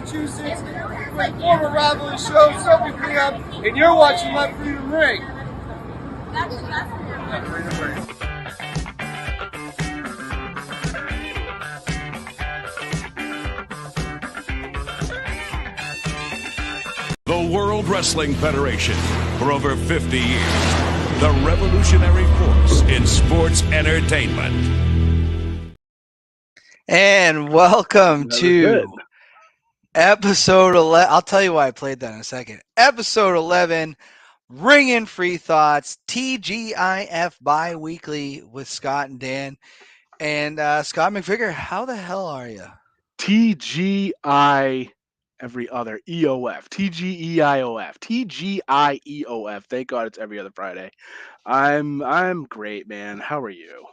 Massachusetts, with former rivalry show, Sophie Cleanup, and you're watching Let Freedom Ring. The World Wrestling Federation, for over 50 years, the revolutionary force in sports entertainment. And welcome to episode 11. I'll tell you why I played that in a second. Episode 11, Ring in Free Thoughts, TGIF bi-weekly with Scott and Dan. And Scott McVicker, how the hell are you? TGI every other EOF, TGEIOF, TGIEOF. Thank God it's every other Friday. I'm great, man. How are you?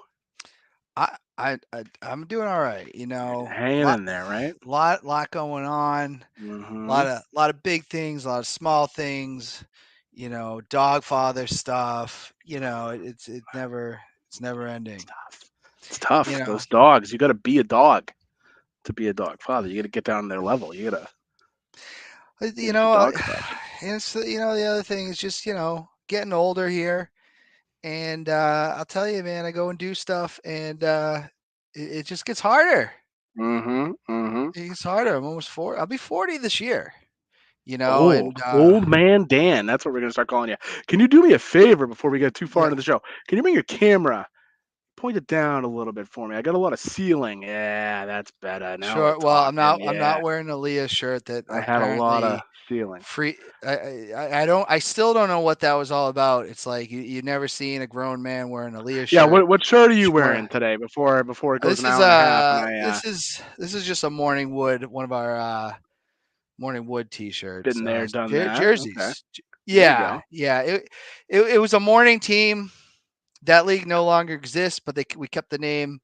I'm doing all right. You know, hanging in there, right? Lot going on. Mm-hmm. Lot of big things, a lot of small things. You know, dog father stuff. You know, it's never ending. It's tough. You know, those dogs. You got to be a dog to be a dog father. You got to get down to their level. You got to. You know, it's you know, the other thing is just, you know, getting older here, and I'll tell you, man, I go and do stuff, and it just gets harder. It gets harder. I'm almost 40. I'll be 40 this year. You know, old man Dan. That's what we're gonna start calling you. Can you do me a favor before we get too far into the show? Can you bring your camera? Point it down a little bit for me. I got a lot of ceiling. Yeah, that's better. Now sure. Well, I'm not Yeah. wearing a Leah shirt that I had a lot of ceiling. I still don't know what that was all about. It's like you never seen a grown man wearing a Leah shirt. Yeah. What shirt are you wearing today? Before it goes an hour and a half. This is just a Morning Wood, one of our Morning Wood t-shirts. Been there, done that. Jerseys. Okay. Yeah. It was a morning team. That league no longer exists, but we kept the name.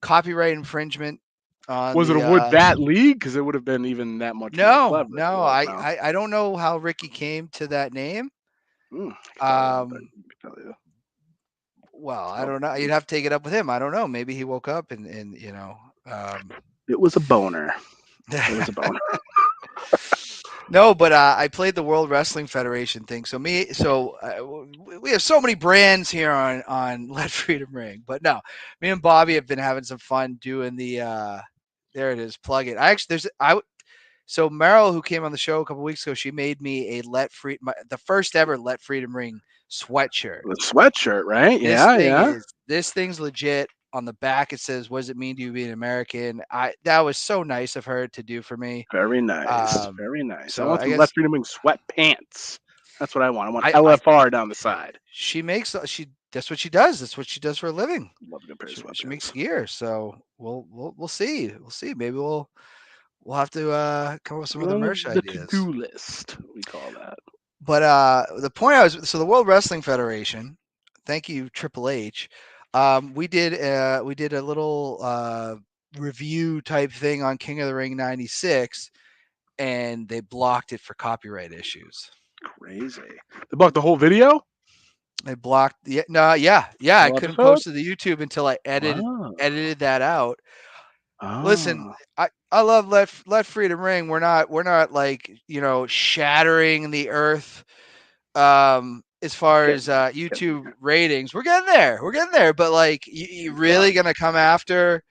Copyright infringement. Was it a Wood Bat League? Because it would have been even that much more clever. No. I don't know how Ricky came to that name. Well, I don't know. You'd have to take it up with him. I don't know. Maybe he woke up and you know. It was a boner. It was a boner. No, but I played the World Wrestling Federation thing. So we have so many brands here on Let Freedom Ring. But no, me and Bobby have been having some fun doing the. There it is. Plug it. So Meryl, who came on the show a couple weeks ago, she made me the first ever Let Freedom Ring sweatshirt. The sweatshirt, right? This thing's legit. On the back, it says, "What does it mean to you be an American?" That was so nice of her to do for me. Very nice. Very nice. So I want some Let Freedom Ring sweatpants. That's what I want. I want LFR down the side. That's what she does. That's what she does for a living. Love a good pair of sweatpants. She makes gear. So we'll see. We'll see. Maybe we'll have to come up with some other merch ideas. The to-do list, we call that. But the point the World Wrestling Federation. Thank you, Triple H. We did a little review type thing on King of the Ring 96, and they blocked it for copyright issues. Crazy. They blocked the whole video? They blocked I couldn't post to the YouTube until I edited that out. Listen, I love Let Freedom Ring. We're not like, you know, shattering the earth as far as YouTube ratings. We're getting there. But like, you really gonna come after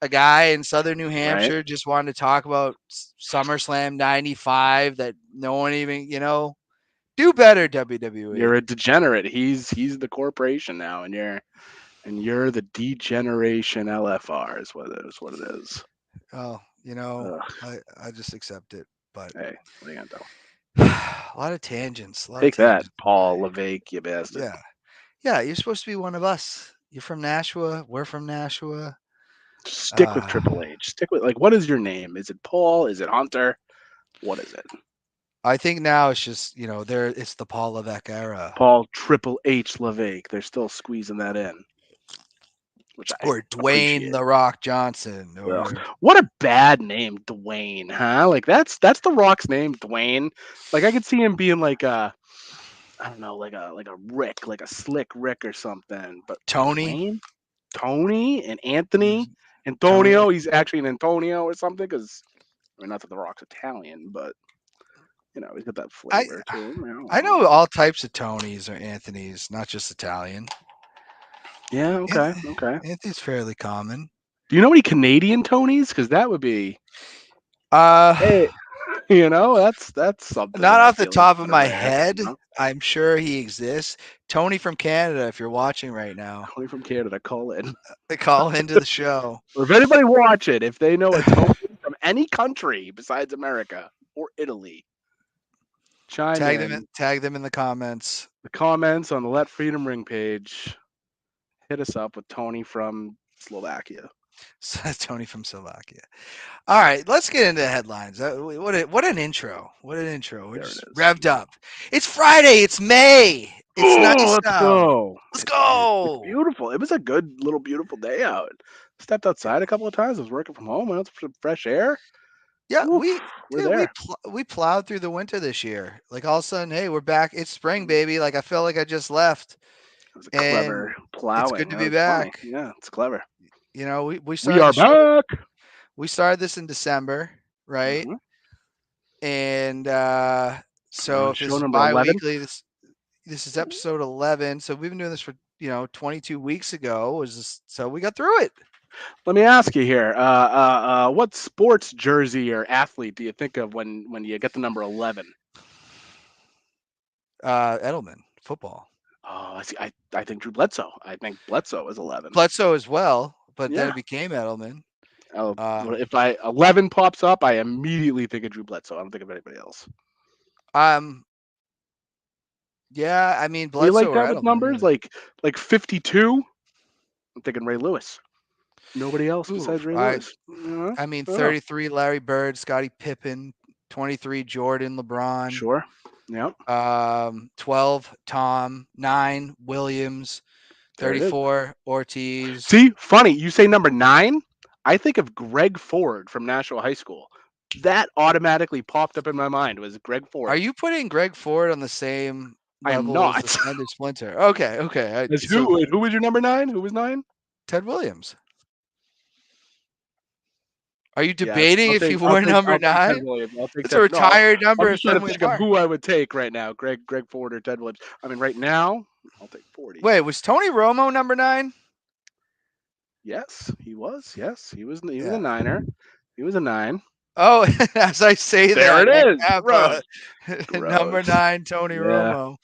a guy in Southern New Hampshire just wanted to talk about SummerSlam 95 that no one even, you know, do better, WWE. You're a degenerate. He's the corporation now, and you're the degeneration LFR is what it is. Oh, you know, I just accept it. But hey, what are you gonna do? A lot of tangents. Take that, Paul Levesque, you bastard. Yeah. You're supposed to be one of us. You're from Nashua. We're from Nashua. Stick with Triple H. Stick with, like, what is your name? Is it Paul? Is it Hunter? What is it? I think now it's just, you know, it's the Paul Levesque era. Paul Triple H Levesque. They're still squeezing that in. Or Dwayne The Rock Johnson. What a bad name, Dwayne, huh? Like that's The Rock's name, Dwayne. Like I could see him being like I don't know, like a Rick, like a Slick Rick or something. But Tony and Anthony, Antonio. He's actually an Antonio or something because I mean, not that The Rock's Italian, but he's got that flavor to him. I know all types of Tonys or Anthonys, not just Italian. Yeah. Okay. Anthony's fairly common. Do you know any Canadian Tonys? Because that would be. Hey, that's something. Not off the top of my head. I'm sure he exists. Tony from Canada, if you're watching right now. Tony from Canada, call in. They call into the show. Or if anybody watching, if they know a Tony from any country besides America or Italy, tag them in the comments. The comments on the Let Freedom Ring page. Hit us up with Tony from Slovakia. Tony from Slovakia. All right, let's get into headlines. What an intro! What an intro! We're just revved up. It's Friday. It's May. It's nice let's out. Go. Let's go. It's beautiful. It was a good little beautiful day out. Stepped outside a couple of times. I was working from home. Went out for fresh air. Yeah, we plowed through the winter this year. Like all of a sudden, hey, we're back. It's spring, baby. Like I felt like I just left. It was clever plowing. It's good to be back. Funny. Yeah, it's clever. We started. We are back. We started this in December, right? Mm-hmm. And so if this is bi-weekly, this is episode 11. So we've been doing this for 22 weeks ago. So we got through it. Let me ask you here. What sports jersey or athlete do you think of when you get the number 11? Edelman, football. Oh, I think Drew Bledsoe. I think Bledsoe is 11. Bledsoe as well, but then it became Edelman. If 11 pops up, I immediately think of Drew Bledsoe. I don't think of anybody else. Yeah, I mean, Bledsoe. You like that with numbers like 52? I'm thinking Ray Lewis. Nobody else besides Ray Lewis. I mean, 33 Larry Bird, Scottie Pippen, 23 Jordan, LeBron. Sure. Yep. 12 Tom, 9 Williams, 34 Ortiz. See, funny you say number 9. I think of Greg Ford from Nashville High School. That automatically popped up in my mind. Was Greg Ford? Are you putting Greg Ford on the same level? I am not. As the Splinter. Okay. Who was your number 9? Who was 9? Ted Williams. Are you debating if you wore number 9? It's a retired number. I'm just trying to think of who I would take right now. Greg Ford or Ted Williams. I mean, right now, I'll take 40. Wait, was Tony Romo number 9? Yes, he was. Yes, he was a Niner. He was a 9. Oh, as I say there that, it is. Number 9, Tony Romo.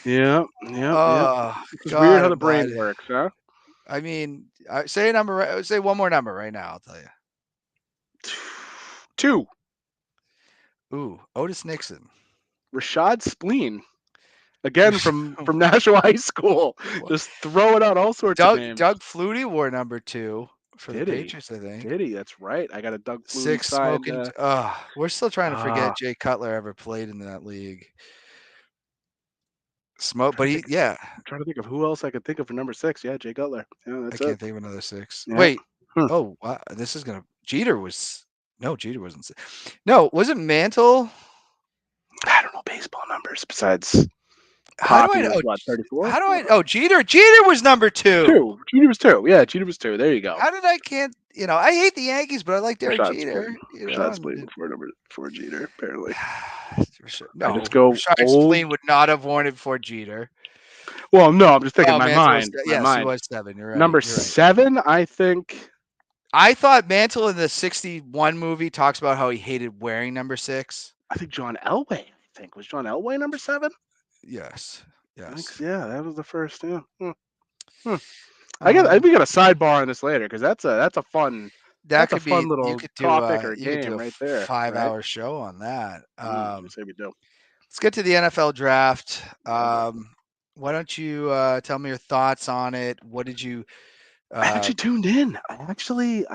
Yeah. It's weird how the brain works, huh? I mean, say a number. Say one more number right now. I'll tell you. 2. Ooh, Otis Nixon. Rashad Spleen. Again from Nashville High School. Just throwing out all sorts of names. Doug Flutie wore number 2 for the Patriots, I think. Did he? That's right. I got a Doug Flutie 6 smoking. We're still trying to forget Jay Cutler ever played in that league. I'm trying to think of who else I could think of for number 6. Yeah, Jay Cutler. Yeah, I can't think of another 6. Yeah. Wait. Oh, wow. This is gonna. Jeter wasn't. No, was it Mantle? I don't know baseball numbers besides. How do I know? 34? How do I? Oh, Jeter. Jeter was number 2. Jeter was 2. Yeah, Jeter was 2. There you go. How did I can't? I hate the Yankees, but I like Derek Jeter. Rashad Spleen for Jeter, apparently. No, I just go. Rashad Spleen would not have worn it for Jeter. Well, no, I'm just thinking my mind. Yes, he was 7. You're right. Number 7, I think. I thought Mantle in the 61 movie talks about how he hated wearing number 6. I think John Elway. Was John Elway number 7? Yes. Yeah, that was the first. Yeah. We got a sidebar on this later because that's a fun. That's a fun little topic or game right there. 5-hour show on that. Say we do. Let's get to the NFL draft. Why don't you tell me your thoughts on it? What did you? I actually tuned in. I actually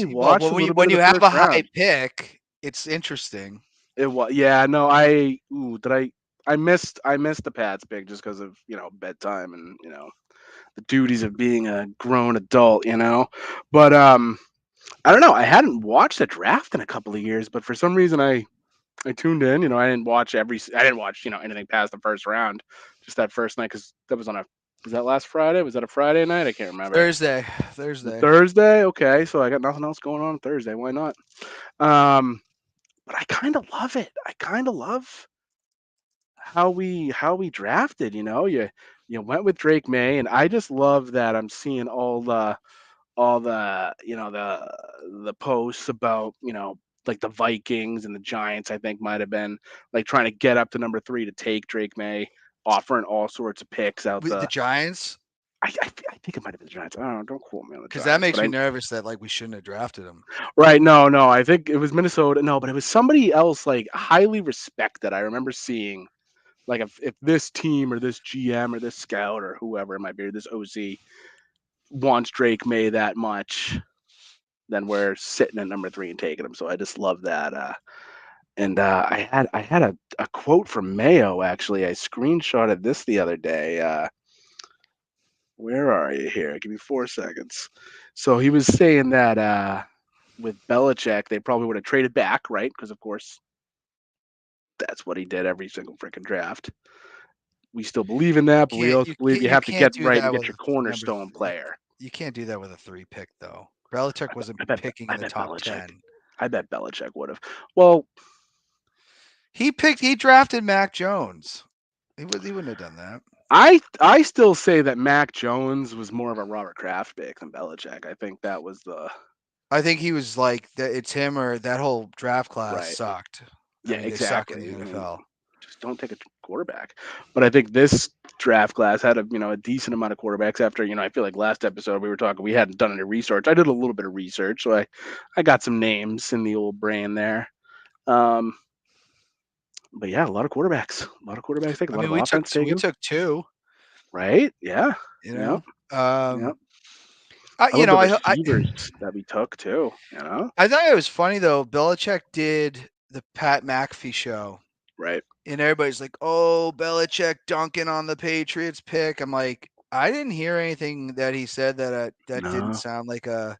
watched. When you have a high pick, it's interesting. It was. Yeah. No. I missed the Pats pick just because of bedtime and the duties of being a grown adult. But I don't know. I hadn't watched a draft in a couple of years, but for some reason I tuned in. I didn't watch anything past the first round, just that first night because that was on a. Was that last Friday? Was that a Friday night? I can't remember. Thursday. Okay, so I got nothing else going on Thursday. Why not? but I kind of love it. I kind of love how we drafted. You went with Drake May, and I just love that I'm seeing all the the posts about like the Vikings and the Giants. I think might have been like trying to get up to number 3 to take Drake May, offering all sorts of picks out With the the. Giants, I think it might have been the Giants. I don't know. Don't quote me on the because that Giants, makes but me I nervous that like we shouldn't have drafted him. right. No. I think it was Minnesota. No, but it was somebody else like highly respected. I remember seeing like if this team or this GM or this scout or whoever it might be, or this OC wants Drake May that much, then we're sitting at number 3 and taking him. So I just love that. And I had a quote from Mayo actually. I screenshotted this the other day. Where are you here? Give me 4 seconds. So he was saying that with Belichick, they probably would have traded back, right? Because of course that's what he did every single freaking draft. We still believe in that, but we also believe you You have to can't get do right and that get with your number. cornerstone player. You can't do that with a 3 pick though. Belichick wasn't I bet picking I in the bet top Belichick. 10. I bet Belichick would have. Well, He drafted Mac Jones. He wouldn't have done that. I still say that Mac Jones was more of a Robert Kraft pick than Belichick. I think that was the I think he was like it's him or that whole draft class right. sucked. I Yeah, mean, they suck in exactly. the I mean, NFL. just don't take a quarterback. But I think this draft class had a decent amount of quarterbacks. After I feel like last episode we were talking, we hadn't done any research. I did a little bit of research, so I got some names in the old brain there. Um, but yeah, a lot of quarterbacks, taken, a I lot mean, of offense we taken. took 2. Right? Yeah. You Yeah. know, Yeah. I you love know, the receivers that we took too. I thought it was funny though. Belichick did the Pat McAfee show, Right. and everybody's like, "Oh, Belichick dunking on the Patriots pick." I'm like, I didn't hear anything that he said that didn't No. sound like a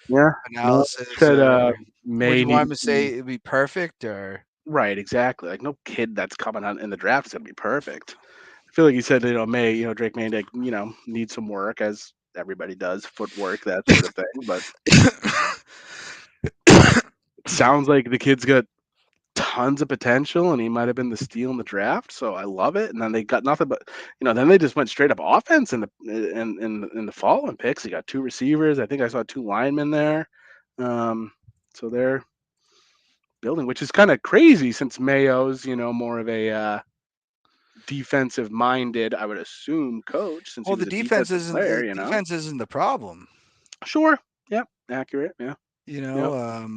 Yeah. No. analysis. Said Or would May you want needed him to say some. it'd be perfect? Or Right. Exactly. Like no kid that's coming out in the draft is gonna be perfect. I feel like he said, May, Drake May, need some work as everybody does, footwork, that sort of thing. But it sounds like the kid's got tons of potential, and he might have been the steal in the draft. So I love it. And then they got nothing but, then they just went straight up offense in the following picks. He got 2 receivers. I think I saw 2 linemen there. So they're building, which is kind of crazy since Mayo's, more of a defensive minded, I would assume, coach since he well, was a defensive player. defense isn't the problem. Sure. Yep. Accurate. Yeah. You Yep. know,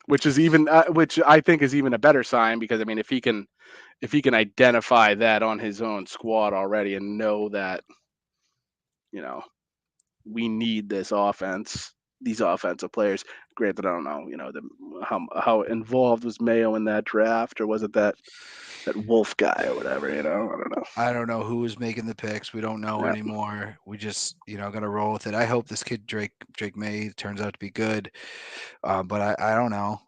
Which is even, which I think is even a better sign because I mean, if he can identify that on his own squad already and know that, you know, we need this offense, these offensive players. Granted, I don't know, how involved was Mayo in that draft, or was it that Wolf guy or whatever? I don't know. I don't know who was making the picks. We don't know Yeah. anymore. We just, gonna roll with it. I hope this kid Drake May turns out to be good. But I don't know.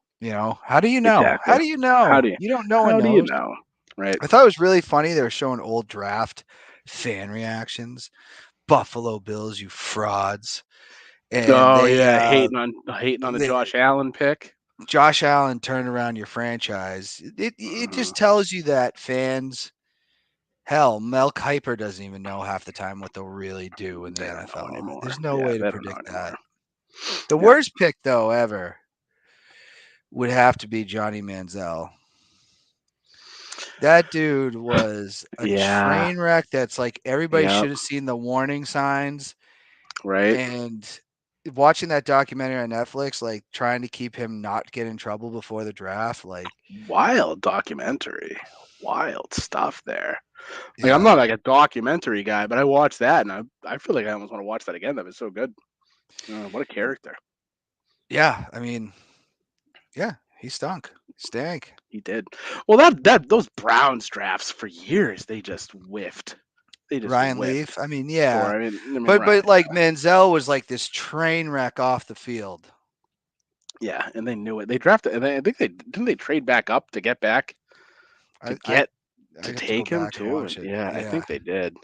How do you know? Exactly. How do you know? You don't. No one How knows. do you know? Right. I thought it was really funny. They were showing old draft fan reactions. Buffalo Bills, you frauds. And Oh they, yeah, hating on the Josh Allen pick. Josh Allen turned around your franchise. It just tells you that fans, hell, Mel Kiper doesn't even know half the time what they'll really do in the NFL. There's no way to predict that. The worst pick though ever would have to be Johnny Manziel. That dude was a train wreck. That's like everybody should have seen the warning signs. Right. And watching that documentary on Netflix, like trying to keep him not get in trouble before the draft, like wild documentary, wild stuff there. Like I'm not like a documentary guy, but I watched that and I feel like I almost want to watch that again. That was so good. What a character. Yeah, I mean, yeah, he stunk. Stank. He did. Well, those Browns drafts for years they just whiffed. They just Ryan whiffed. Leaf. I mean, yeah. Sure. I mean, but like Manziel was like this train wreck off the field. Yeah, and they knew it. They drafted, and I think they trade back up to get back to take him too. Yeah, I think they did.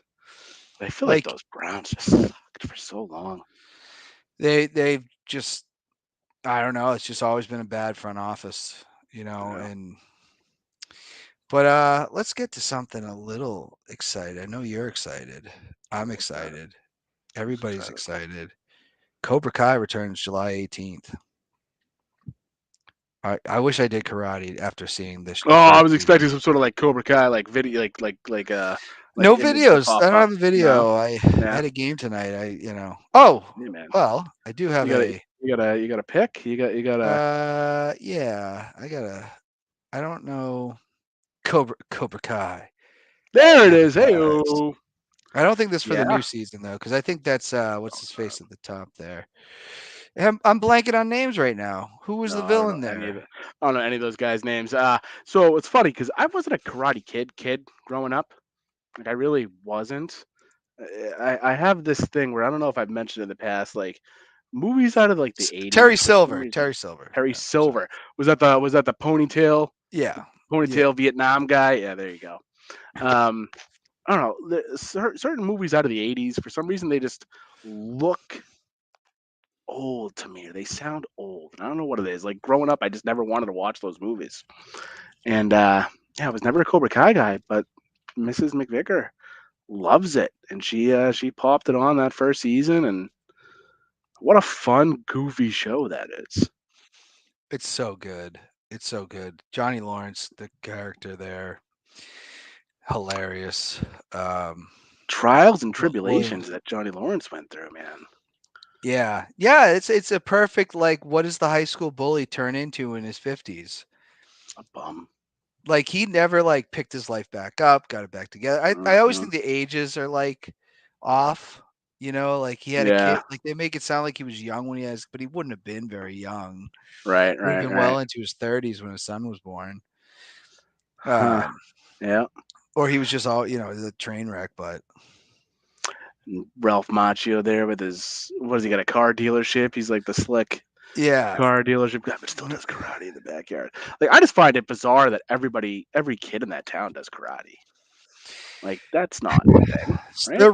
I feel like those Browns just sucked for so long. They've just, I don't know. It's just always been a bad front office. and but let's get to something a little excited. I know you're excited. I'm excited. Everybody's excited. Cobra Kai returns July 18th. I wish I did karate after seeing this. Oh, I was expecting some sort of like Cobra Kai, like video, like no videos. I don't have a video. No? I had a game tonight. Oh, yeah, man. well, I do have you got a pick. You got a. Yeah, I don't know. Cobra Kai. There it is. Hey. I don't think this for the new season though, because I think that's what's his face at the top there. I'm blanking on names right now. Who was the villain there? I don't know any of those guys' names. So it's funny because I wasn't a Karate Kid growing up. Like I really wasn't. I have this thing where I don't know if I've mentioned in the past, like movies out of like the 80s. Terry Silver. Was that the ponytail? Yeah. Ponytail Vietnam guy. Yeah, there you go. I don't know. Certain movies out of the 80s, for some reason, they just look old to me. Or they sound old. And I don't know what it is. Like growing up, I just never wanted to watch those movies. And I was never a Cobra Kai guy, but Mrs. McVicker loves it. And she popped it on that first season. And what a fun, goofy show that is. It's so good. Johnny Lawrence, the character there, hilarious. Trials and tribulations that Johnny Lawrence went through, man. Yeah. It's a perfect, like, what does the high school bully turn into in his 50s? A bum. Like he never like picked his life back up, got it back together. I always think the ages are like off. Like he had a kid. Like they make it sound like he was young when but he wouldn't have been very young. Right. He'd been well into his 30s when his son was born. Yeah. Or he was just all, the train wreck, but Ralph Macchio there with his, what has he got, a car dealership? He's like the slick car dealership guy, but still does karate in the backyard. Like I just find it bizarre that every kid in that town does karate. Like that's not a thing, right? The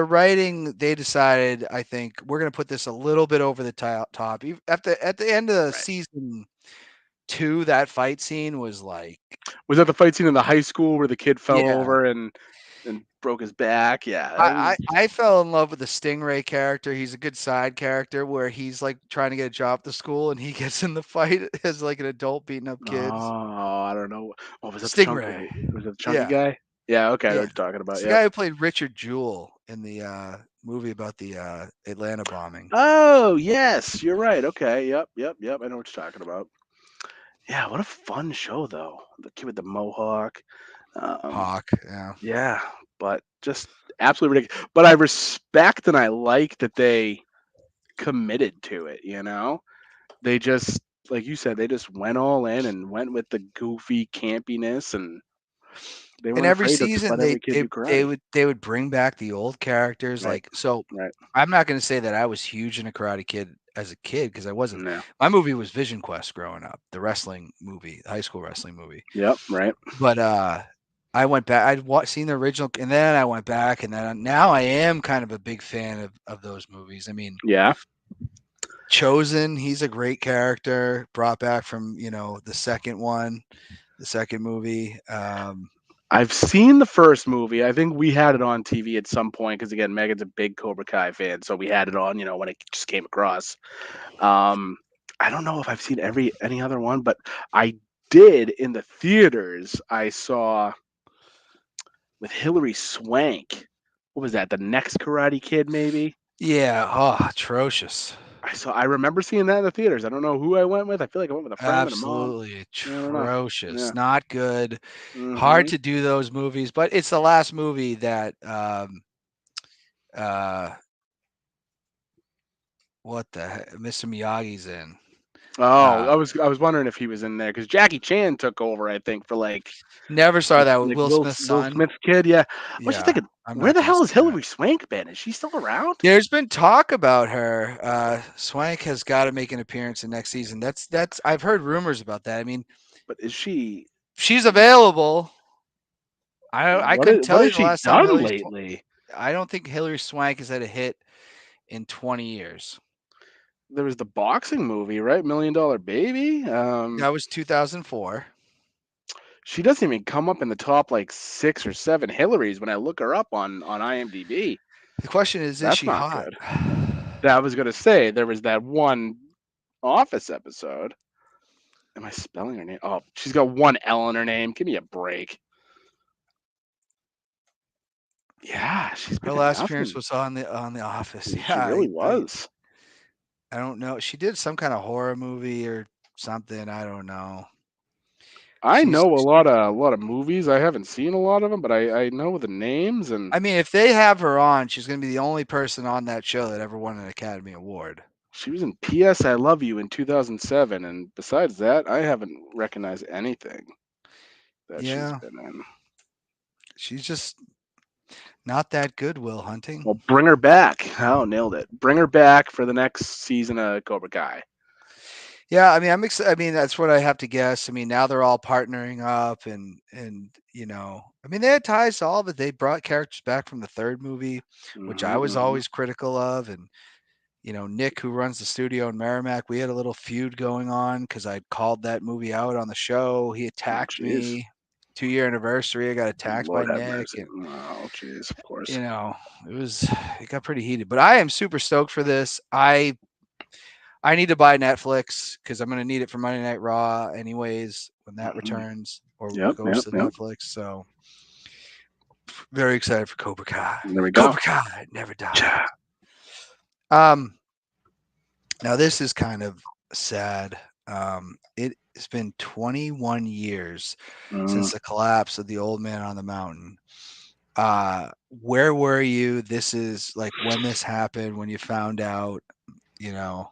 writing, they decided, I think we're going to put this a little bit over the top. At the end of season 2, that fight scene was like. Was that the fight scene in the high school where the kid fell over and broke his back? Yeah. I fell in love with the Stingray character. He's a good side character where he's like trying to get a job at the school and he gets in the fight as like an adult beating up kids. Oh, I don't know. Oh, was that Stingray? Was it the chunky guy? Yeah, okay, I know what you're talking about. It's the guy who played Richard Jewell in the movie about the Atlanta bombing. Oh, yes, you're right. Okay, yep. I know what you're talking about. Yeah, what a fun show, though. The kid with the mohawk. Hawk, yeah. Yeah, but just absolutely ridiculous. But I respect and I like that they committed to it, They just, like you said, they just went all in and went with the goofy campiness and they weren't every afraid season they would bring back the old characters. Right. I'm not going to say that I was huge in a Karate Kid as a kid because I wasn't. No. My movie was Vision Quest growing up, the wrestling movie, the high school wrestling movie. Yep, right. But I went back. I'd seen the original, and then I went back, and then now I am kind of a big fan of those movies. I mean, Chosen, he's a great character, brought back from the second movie. I've seen the first movie. I think we had it on TV at some point because again, Megan's a big Cobra Kai fan, so we had it on, when it just came across. I don't know if I've seen any other one, but I did in the theaters. I saw with Hilary Swank. What was that? The Next Karate Kid, maybe? Yeah. Oh, atrocious. I remember seeing that in the theaters. I don't know who I went with. I feel like I went with a friend. Absolutely atrocious. Not good. Mm-hmm. Hard to do those movies, but it's the last movie that what the heck? Mr. Miyagi's in. Oh, I was wondering if he was in there because Jackie Chan took over, I think, for like. Never saw that with Will Smith's son. Will Smith's kid, yeah. I was just thinking, where the hell has Hilary Swank been? Is she still around? There's been talk about her. Swank has got to make an appearance in next season. That's. I've heard rumors about that. I mean, but is she? She's available. I couldn't tell you the last time lately. I don't think Hilary Swank has had a hit in 20 years. there was the boxing movie, right? $1 Million Baby. That was 2004. She doesn't even come up in the top like 6 or 7 Hillarys when I look her up on IMDb. The question is That's she not hot? good. That I was gonna say there was that one Office episode. Am I spelling her name? Oh, she's got one L in her name. Give me a break. Yeah, she's been Her in last appearance nothing. was on the Office. She Yeah, really was. I don't know. She did some kind of horror movie or something. I don't know. I know a lot of movies. I haven't seen a lot of them, but I know the names. And I mean, if they have her on, she's going to be the only person on that show that ever won an Academy Award. she was in P.S. I Love You in 2007, and besides that, I haven't recognized anything that she's been in. She's just not that good, Will Hunting. Well, bring her back. Oh, nailed it. Bring her back for the next season of Cobra Kai. Yeah, I mean, I'm excited. I mean, that's what I have to guess. I mean, now they're all partnering up, and you know, I mean, they had ties to all of it. They brought characters back from the third movie, which I was always critical of, and you know, Nick, who runs the studio in Merrimack, we had a little feud going on because I called that movie out on the show. He attacked me. 2-year anniversary, I got attacked by Nick. And, oh, jeez, of course. you know, it got pretty heated. But I am super stoked for this. I need to buy Netflix because I'm going to need it for Monday Night Raw anyways when that returns or goes to Netflix. So very excited for Cobra Kai. There we go. Cobra Kai never dies. Now this is kind of sad. It's been 21 years since the collapse of the Old Man on the Mountain. Where were you? This is like when this happened, when you found out, you know,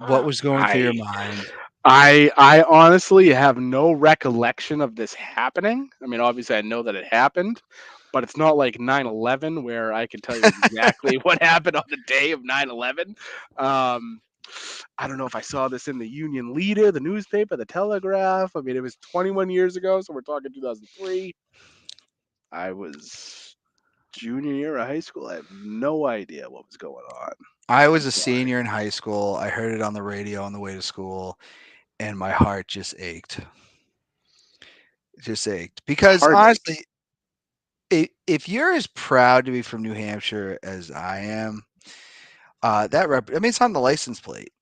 what was going through your mind? I honestly have no recollection of this happening. I mean, obviously I know that it happened, but it's not like 9/11 where I can tell you exactly what happened on the day of 9/11. I don't know if I saw this in the Union Leader, the newspaper, the Telegraph. I mean, it was 21 years ago, so we're talking 2003. I was junior year of high school. I have no idea what was going on. I was a senior in high school. I heard it on the radio on the way to school, and my heart just ached. It just ached because honestly, if you're as proud to be from New Hampshire as I am, I mean, it's on the license plate,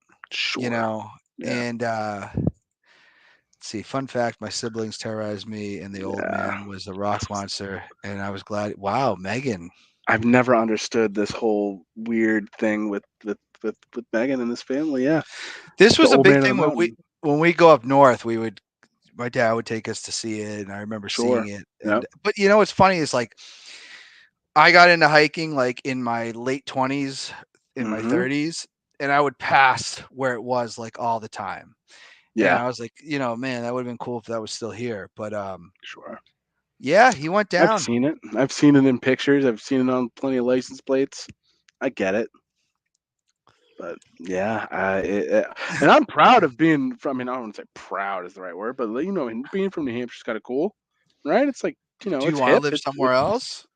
you know. And let's see, fun fact: my siblings terrorized me, and the old man was a rock monster, and I was glad. Wow, Megan. I've never understood this whole weird thing with Megan and this family. Yeah, this was a big thing when we go up north. My dad would take us to see it, and I remember seeing it. But you know what's funny is like I got into hiking like in my late 20s, in my 30s, and I would pass where it was like all the time. Yeah, and I was like, you know, man, that would have been cool if that was still here. But yeah, he went down. I've seen it. I've seen it in pictures. I've seen it on plenty of license plates. I get it. But yeah, and I'm proud of being from. I mean, I don't want to say proud is the right word, but you know, being from New Hampshire is kind of cool, right? It's like, you know, do you want to live somewhere else?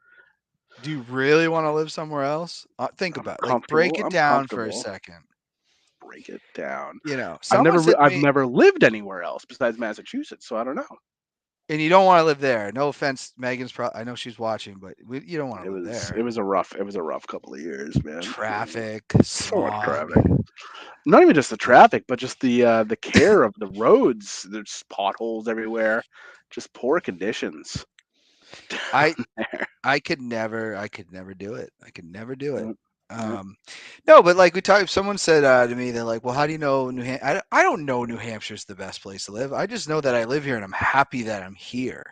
Do you really want to live somewhere else? Think about it. Like, break it down for a second. Break it down. You know, I've never lived anywhere else besides Massachusetts, so I don't know. And you don't want to live there. No offense, Megan's. I know she's watching, but you don't want to live there. It was a rough couple of years, man. Traffic, so much traffic. Not even just the traffic, but just the care of the roads. There's potholes everywhere. Just poor conditions. I could never do it. I could never do it. No, but like someone said to me, they're like, well, how do you know New Hampshire? I don't know New Hampshire's the best place to live. I just know that I live here and I'm happy that I'm here.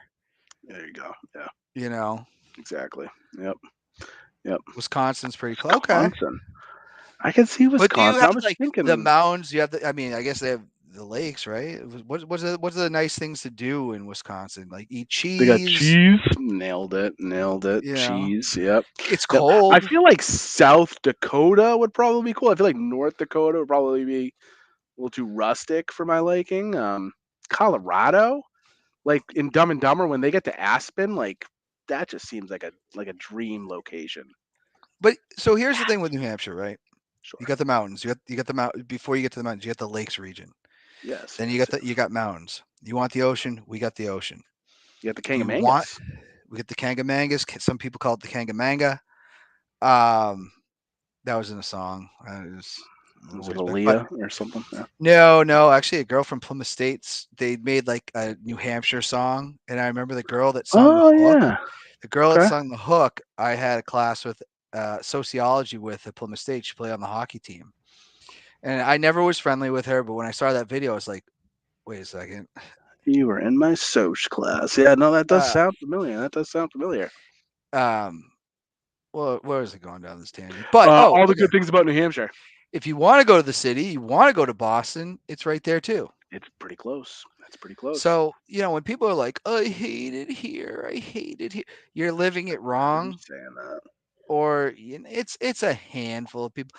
There you go. Yeah. You know? Exactly. Yep. Wisconsin's pretty close. Okay. I can see Wisconsin. But do you have like the mountains? You have I mean, I guess they have the lakes, right? What's the nice things to do in Wisconsin? Like eat cheese. They got cheese. Nailed it. Cheese. Yep. It's cold. I feel like South Dakota would probably be cool. I feel like North Dakota would probably be a little too rustic for my liking. Colorado, like in Dumb and Dumber, when they get to Aspen, like that just seems like a dream location. But so here's the thing with New Hampshire, right? You got the mountains. You got the mountain before you get to the mountains. You got the lakes region. Yes. Then yes, you got mountains. You want the ocean? We got the ocean. You got the Do you want? Kangamangas. We get the Kangamangas. Some people call it the Kangamanga. That was in a song. Was it Back. But Aaliyah or something? Yeah. no. Actually, a girl from Plymouth States. They made like a New Hampshire song, and I remember the girl that sung the Oh hook. yeah. The girl that Okay. sung the hook. I had a class with sociology with at Plymouth State. She played on the hockey team, and I never was friendly with her. But when I saw that video, I was like, "Wait a second." You were in my Soch class. Yeah, no, that does Uh, sound familiar. That does sound familiar. Well, where is it going down this tangent? But All the okay. good things about New Hampshire. If you want to go to the city, you want to go to Boston, it's right there too. It's pretty close. That's pretty close. So, when people are like, I hate it here, I hate it here, you're living it wrong. Saying that. Or it's a handful of people.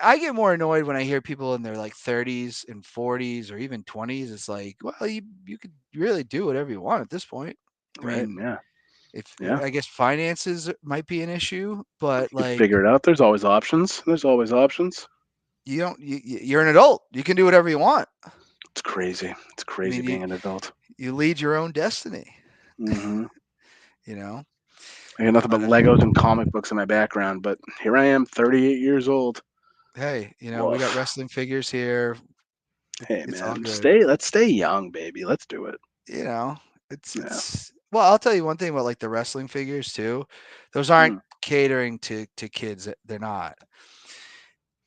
I get more annoyed when I hear people in their like 30s and 40s or even 20s. It's like, well, you could really do whatever you want at this point. I Right. mean, Yeah. I guess finances might be an issue, but like figure it out. There's always options. you're an adult. You can do whatever you want. It's crazy. It's crazy being an adult. You lead your own destiny. Mm-hmm. I got nothing but Legos and comic books in my background, but here I am, 38 years old. Hey, we got wrestling figures here. Hey, man, let's stay young, baby. Let's do it. It's well, I'll tell you one thing about like the wrestling figures too. Those aren't catering to kids. They're not.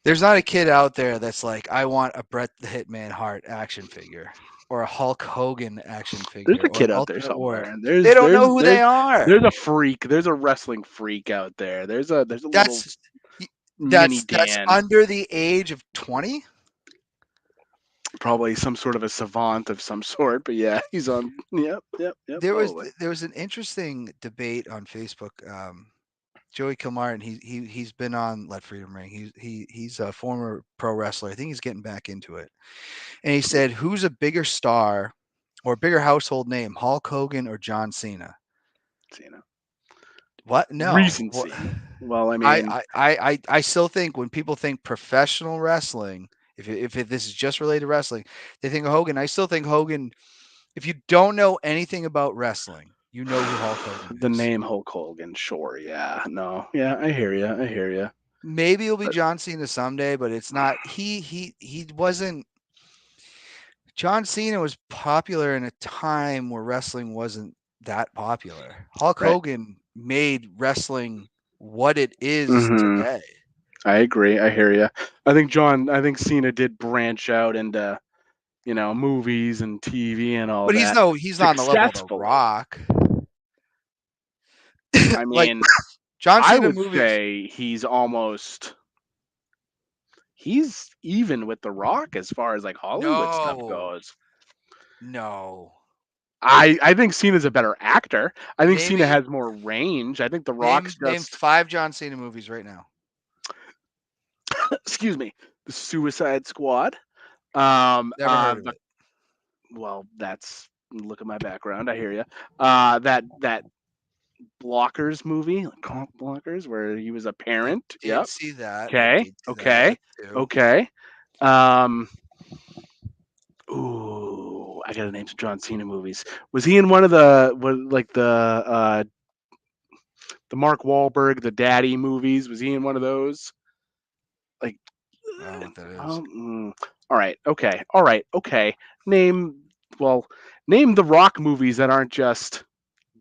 There's not a kid out there that's like, I want a Bret the Hitman Hart action figure or a Hulk Hogan action figure. There's a kid out there somewhere. They don't know who they are. There's a freak. There's a wrestling freak out there. There's a that's under the age of 20. Probably some sort of a savant of some sort, but yeah, he's on. Yep. There was an interesting debate on Facebook. Joey Kilmartin, he's been on Let Freedom Ring. He's a former pro wrestler. I think he's getting back into it. And he said, who's a bigger star or bigger household name, Hulk Hogan or John Cena? Cena. What? No. Recency. Well, I mean, I still think when people think professional wrestling, if this is just related to wrestling, they think of Hogan. I still think Hogan. If you don't know anything about wrestling, you know who Hulk Hogan is. The name Hulk Hogan, sure, yeah, no, yeah, I hear you. Maybe it'll be John Cena someday, but it's not. He wasn't. John Cena was popular in a time where wrestling wasn't that popular. Hulk Hogan made wrestling what it is today. I agree. I hear you. I think Cena did branch out into, movies and TV and all that. But he's not on the level of The Rock. I mean, like, John Cena I would movies. say he's even with The Rock as far as like Hollywood stuff goes. No. I think Cena's a better actor. I think Cena has more range. I think The Rock's name 5 John Cena movies right now. Excuse me. The Suicide Squad. Never heard of it. Well, look at my background. I hear you. That Blockers movie, like Comic Blockers, where he was a parent. Did see that. Okay. Ooh, I gotta name some John Cena movies. Was he in one of the Mark Wahlberg, the Daddy movies? Was he in one of those? Like, I don't know what that is. All right. Okay. Name the Rock movies that aren't just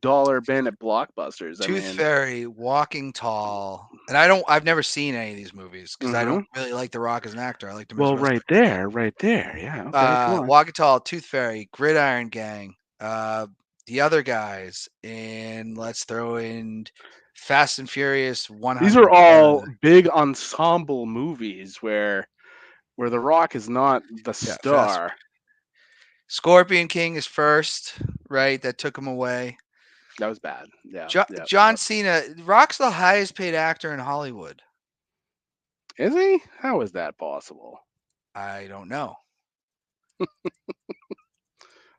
dollar bin at Blockbusters. Tooth Fairy, Walking Tall, and I've never seen any of these movies because I don't really like The Rock as an actor. I like him. Well, right there, yeah. Okay, Walking Tall, Tooth Fairy, Gridiron Gang, the other guys, and let's throw in Fast and Furious 100. These are all big ensemble movies where The Rock is not the star. Scorpion King is first, right? That took him away. That was bad. Yeah. John Cena, Rock's the highest paid actor in Hollywood. Is he? How is that possible? I don't know.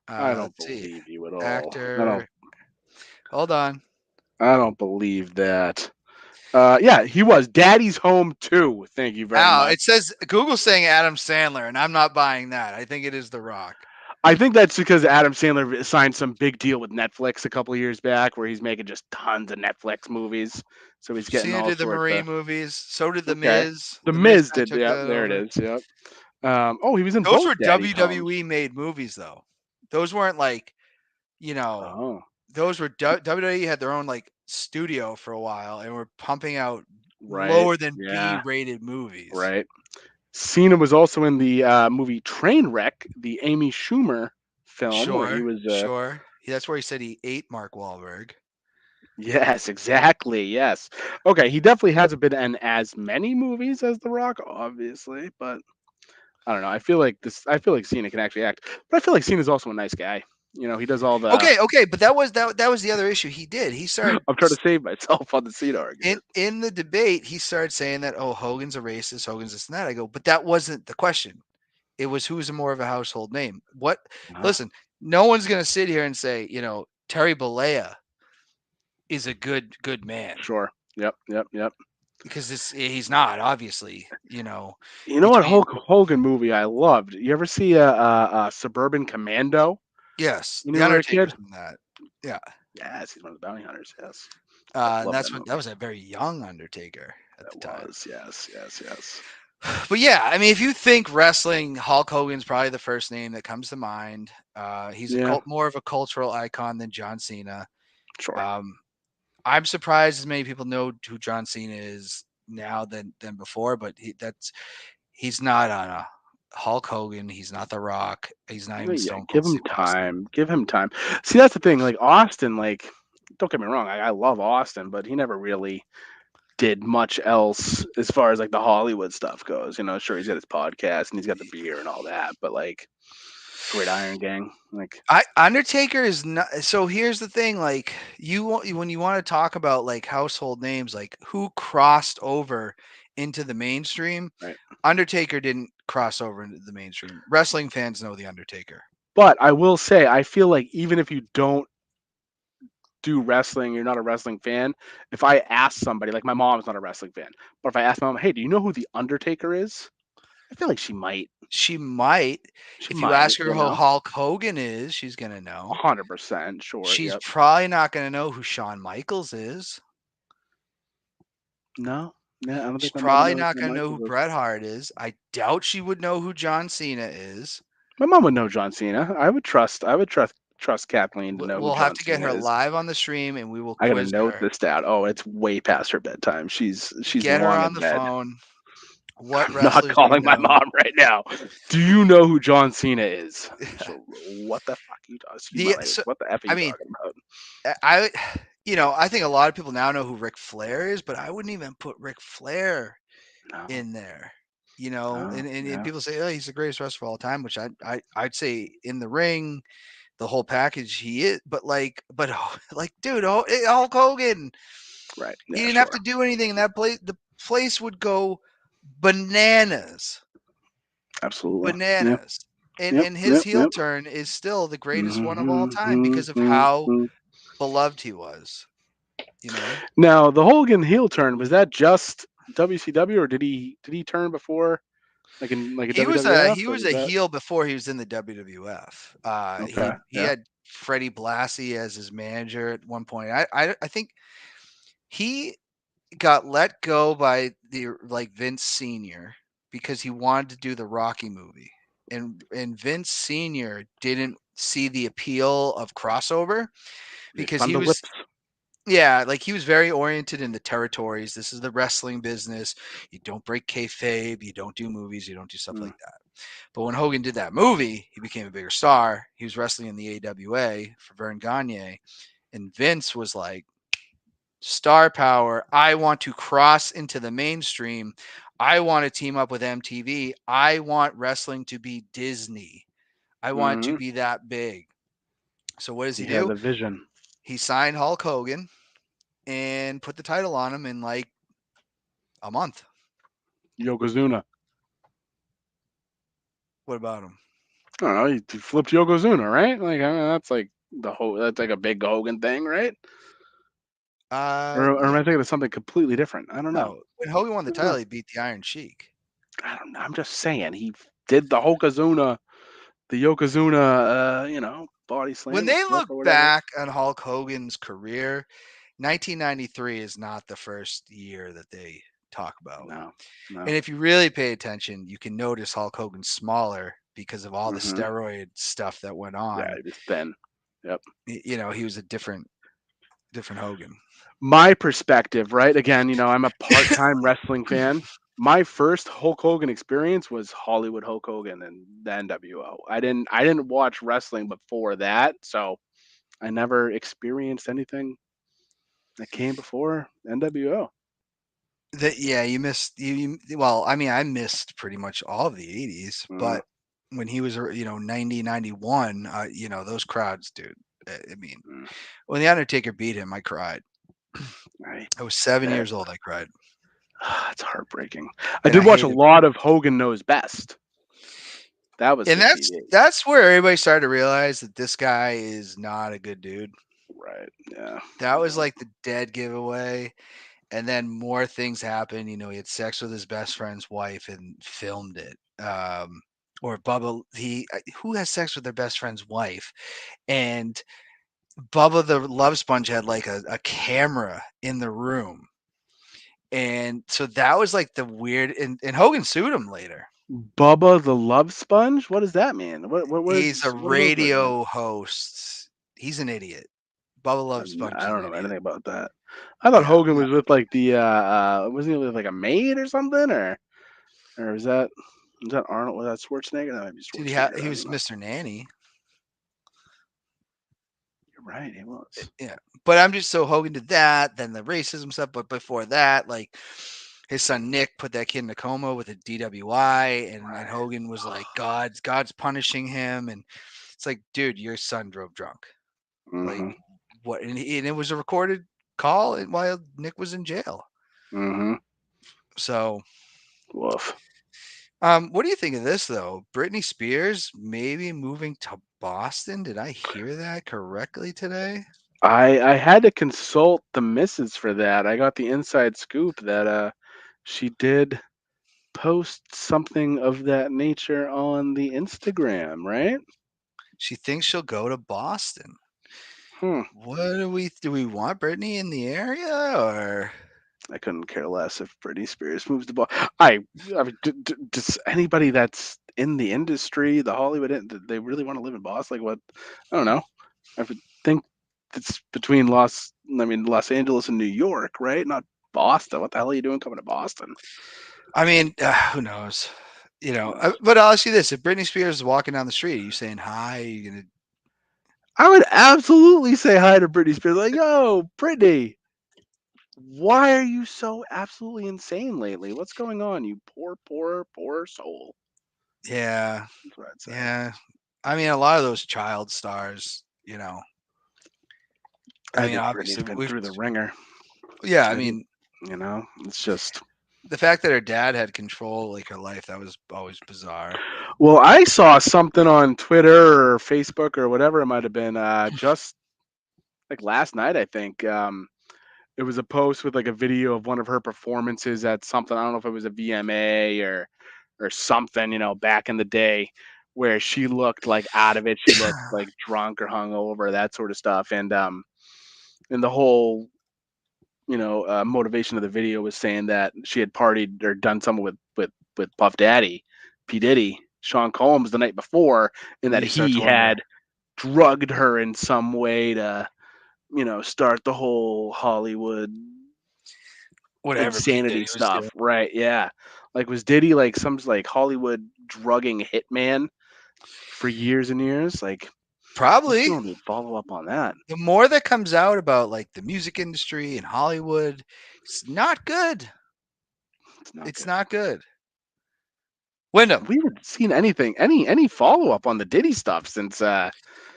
I don't believe you at all. Actor. Hold on. I don't believe that. Yeah, he was. Daddy's Home 2. Thank you very much. It says Google's saying Adam Sandler, and I'm not buying that. I think it is The Rock. I think that's because Adam Sandler signed some big deal with Netflix a couple of years back, where he's making just tons of Netflix movies. So he's getting Cena all did the sorts Marine of. movies. So did the Okay. Miz. The Miz kinda did. took Yeah, that there it over. is. Yep. Oh, he was in Those both were Daddy's Homes. WWE made movies, though. Those weren't like, Oh, those were WWE had their own like studio for a while and were pumping out right. lower than Yeah. B-rated movies. Right. Cena was also in the movie Trainwreck, the Amy Schumer film, where he Sure, was. sure. That's where he said he ate Mark Wahlberg. Yes, exactly. Yes. Okay, he definitely hasn't been in as many movies as The Rock, obviously, but I don't know. I feel like Cena can actually act, but I feel like Cena's also a nice guy. He does all the. Okay, but that was the other issue. He started I'm trying to save myself on the Cena argument. in the debate. He started saying that, oh, Hogan's a racist, Hogan's this and that. I go, but that wasn't the question. It was who's more of a household name. What? No. Listen, no one's gonna sit here and say, Terry Bollea is a good man. Sure. Yep. Because he's not, obviously. You know what Hulk Hogan movie I loved? You ever see a Suburban Commando? Yes, You The were a Undertaker's kid? in that. Yeah. Yes, he's one of the bounty hunters. Yes. And Love that's that when movie. that was a very young Undertaker at the That time. was. Yes. But yeah, I mean, if you think wrestling, Hulk Hogan's probably the first name that comes to mind. He's more of a cultural icon than John Cena. Sure. I'm surprised as many people know who John Cena is now than before, but he's not on a Hulk Hogan. He's not The Rock. He's not even Stone Cold. Give him time. Give him time. See, that's the thing. Like Austin, don't get me wrong, I love Austin, but he never really did much else as far as like the Hollywood stuff goes. Sure, he's got his podcast and he's got the beer and all that, but like Gridiron Gang, Undertaker is not. So here's the thing: like when you want to talk about like household names, like who crossed over into the mainstream, right. Undertaker didn't cross over into the mainstream. Wrestling fans know the Undertaker. But I will say, I feel like even if you don't do wrestling, you're not a wrestling fan. If I ask somebody, like my mom's not a wrestling fan, but if I ask my mom, hey, do you know who the Undertaker is? I feel like she might. She might. If you ask her who Hulk Hogan is, she's gonna know. 100%, sure. She's probably not gonna know who Shawn Michaels is. No. Yeah, I don't She's think probably not gonna know who Bret Hart is. I doubt she would know who John Cena is. My mom would know John Cena. I would trust Kathleen to know. We'll have to get her live on the stream, and we will. I gotta note this down. Oh, it's way past her bedtime. She's get her on the phone. What I'm not calling my mom right now. Do you know who John Cena is? So, what the fuck are you talking? What the f are you talking about? I think a lot of people now know who Ric Flair is, but I wouldn't even put Ric Flair in there. And people say, oh, he's the greatest wrestler of all time, which I'd say in the ring, the whole package he is. But dude, Hulk Hogan, right? Yeah, he didn't have to do anything, and the place would go bananas. Absolutely, bananas. And his heel turn is still the greatest one of all time because of how beloved he was. Now the Hogan heel turn, was that just WCW, or did he turn before? Like in a WWF? He was a heel before he was in the WWF. He had Freddie Blassie as his manager at one point. I think he got let go by Vince Sr. because he wanted to do the Rocky movie, and Vince Sr. didn't see the appeal of crossover because he was. Yeah, he was very oriented in the territories. This is the wrestling business. You don't break kayfabe. You don't do movies. You don't do stuff like that. But when Hogan did that movie, he became a bigger star. He was wrestling in the AWA for Vern Gagne. And Vince was like, star power. I want to cross into the mainstream. I want to team up with MTV. I want wrestling to be Disney. I want it to be that big. So what does he do? The vision. He signed Hulk Hogan and put the title on him in a month. Yokozuna. What about him? I don't know. He flipped Yokozuna, right? That's like that's like a big Hogan thing, right? Or am I thinking of something completely different? I don't know. No, when Hogan won the title, he beat the Iron Sheik. I don't know. I'm just saying he did the Yokozuna, body slam. When or they flip look or whatever. back on Hulk Hogan's career, 1993 is not the first year that they talk about. No. And if you really pay attention, you can notice Hulk Hogan's smaller because of all the steroid stuff that went on. Yeah, he was thin. Yep. You know, he was a different Hogan. My perspective, right? Again, I'm a part-time wrestling fan. My first Hulk Hogan experience was Hollywood Hulk Hogan and the NWO. I didn't watch wrestling before that, so I never experienced anything that came before NWO. Yeah, you missed well, I mean, I missed pretty much all of the 80s, but when he was 90, 91, those crowds, dude. I mean, when the Undertaker beat him, I cried. Right. I was 7 years old. I cried. It's heartbreaking. I did watch a lot of Hogan Knows Best. That was, and that's where everybody started to realize that this guy is not a good dude. Right. Yeah. That was like the dead giveaway. And then more things happened. He had sex with his best friend's wife and filmed it. Or Bubba, who has sex with their best friend's wife? And Bubba the Love Sponge had like a camera in the room. And so that was like the weird, and Hogan sued him later. Bubba the Love Sponge? What does that mean? What He's a radio host. He's an idiot. Bubba Love Sponge. I don't know anything about that. I thought Hogan was with like the wasn't he with like a maid or something, or was that Arnold? Was that Schwarzenegger? That might be Schwarzenegger. Dude, he was Mr. Nanny. You're right, he was. Yeah, but I'm just so Hogan did that, then the racism stuff. But before that, like his son Nick put that kid in a coma with a DWI, and Hogan was like, God's punishing him, and it's like, dude, your son drove drunk. Like what? And it was a recorded call while Nick was in jail. So, woof. What do you think of this though? Britney Spears maybe moving to Boston. Did I hear that correctly today? I had to consult the missus for that. I got the inside scoop that she did post something of that nature on the Instagram, right? She thinks she'll go to Boston. What do we want Britney in the area, or? I couldn't care less if Britney Spears moves to Boston. I mean, just anybody that's in the industry, the Hollywood, they really want to live in Boston. Like what? I don't know. I would think it's between Los Angeles and New York, right? Not Boston. What the hell are you doing coming to Boston? I mean, who knows? But I'll ask you this: if Britney Spears is walking down the street, are you saying hi? Are you gonna? I would absolutely say hi to Britney Spears. Like, yo, Britney, why are you so absolutely insane lately? What's going on, you poor, poor, poor soul? Yeah. That's what I'd say. Yeah. I mean, a lot of those child stars, I mean, obviously, Britney's been through the ringer. Yeah, I mean, it's just the fact that her dad had control like her life, that was always bizarre. Well, I saw something on Twitter or Facebook or whatever it might have been just like last night, I think. It was a post with like a video of one of her performances at something. I don't know if it was a VMA or something, back in the day, where she looked like out of it. She looked like drunk or hungover, that sort of stuff. And the whole motivation of the video was saying that she had partied or done something with Puff Daddy, P. Diddy, Sean Combs the night before, and that he had drugged her in some way to, start the whole Hollywood insanity stuff. Right. Yeah. Like, was Diddy like some like Hollywood drugging hitman for years and years? Like, probably follow up on that. The more that comes out about like the music industry and Hollywood, it's not good. It's not good. Wyndham, we haven't seen any follow up on the Diddy stuff since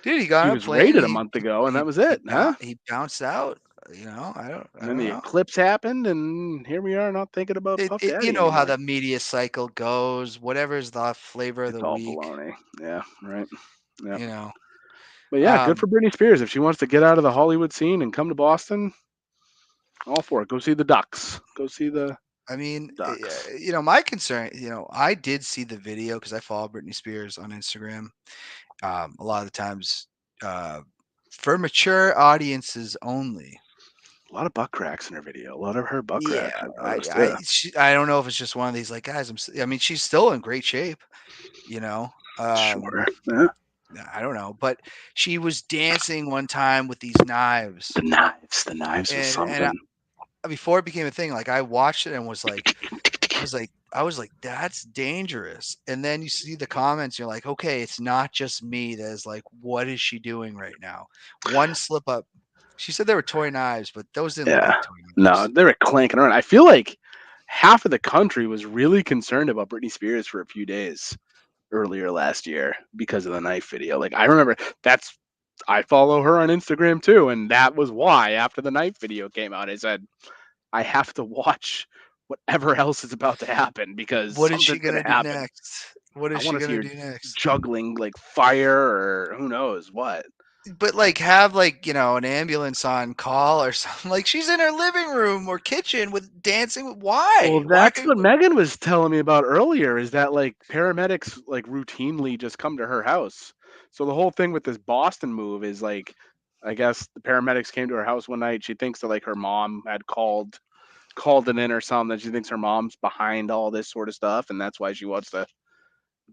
dude, he was raided a month ago, and that was it. He bounced out. I don't. And then the eclipse happened, and here we are, not thinking about Puff Daddy. You know how the media cycle goes. Whatever's the flavor of the week. Baloney. Yeah, right. Yeah. But yeah, good for Britney Spears if she wants to get out of the Hollywood scene and come to Boston. All for it. Go see the Ducks. Go see the I mean, Ducks. my concern, I did see the video because I follow Britney Spears on Instagram. A lot of the times, for mature audiences only. A lot of butt cracks in her video. A lot of her butt Yeah, cracks. I don't know if it's just one of these like guys. I mean, she's still in great shape. Sure. Yeah. I don't know, but she was dancing one time with these knives. The knives was something. And before it became a thing, like I watched it and was like, I was like, that's dangerous. And then you see the comments, you're like, okay, it's not just me that is like, what is she doing right now? One slip up. She said they were toy knives, but those didn't look like toy knives. No, they were clanking around. I feel like half of the country was really concerned about Britney Spears for a few days earlier last year because of the knife video. Like I remember I follow her on Instagram too, and that was why after the knife video came out, I said I have to watch whatever else is about to happen because what is she gonna do next? What is she gonna do next? Juggling like fire or who knows what. But like have like an ambulance on call or something. Like she's in her living room or kitchen with dancing. Why? Well, that's what Megan was telling me about earlier. Is that like paramedics like routinely just come to her house? So the whole thing with this Boston move is like, I guess the paramedics came to her house one night. She thinks that like her mom had called it in or something. She thinks her mom's behind all this sort of stuff, and that's why she wants to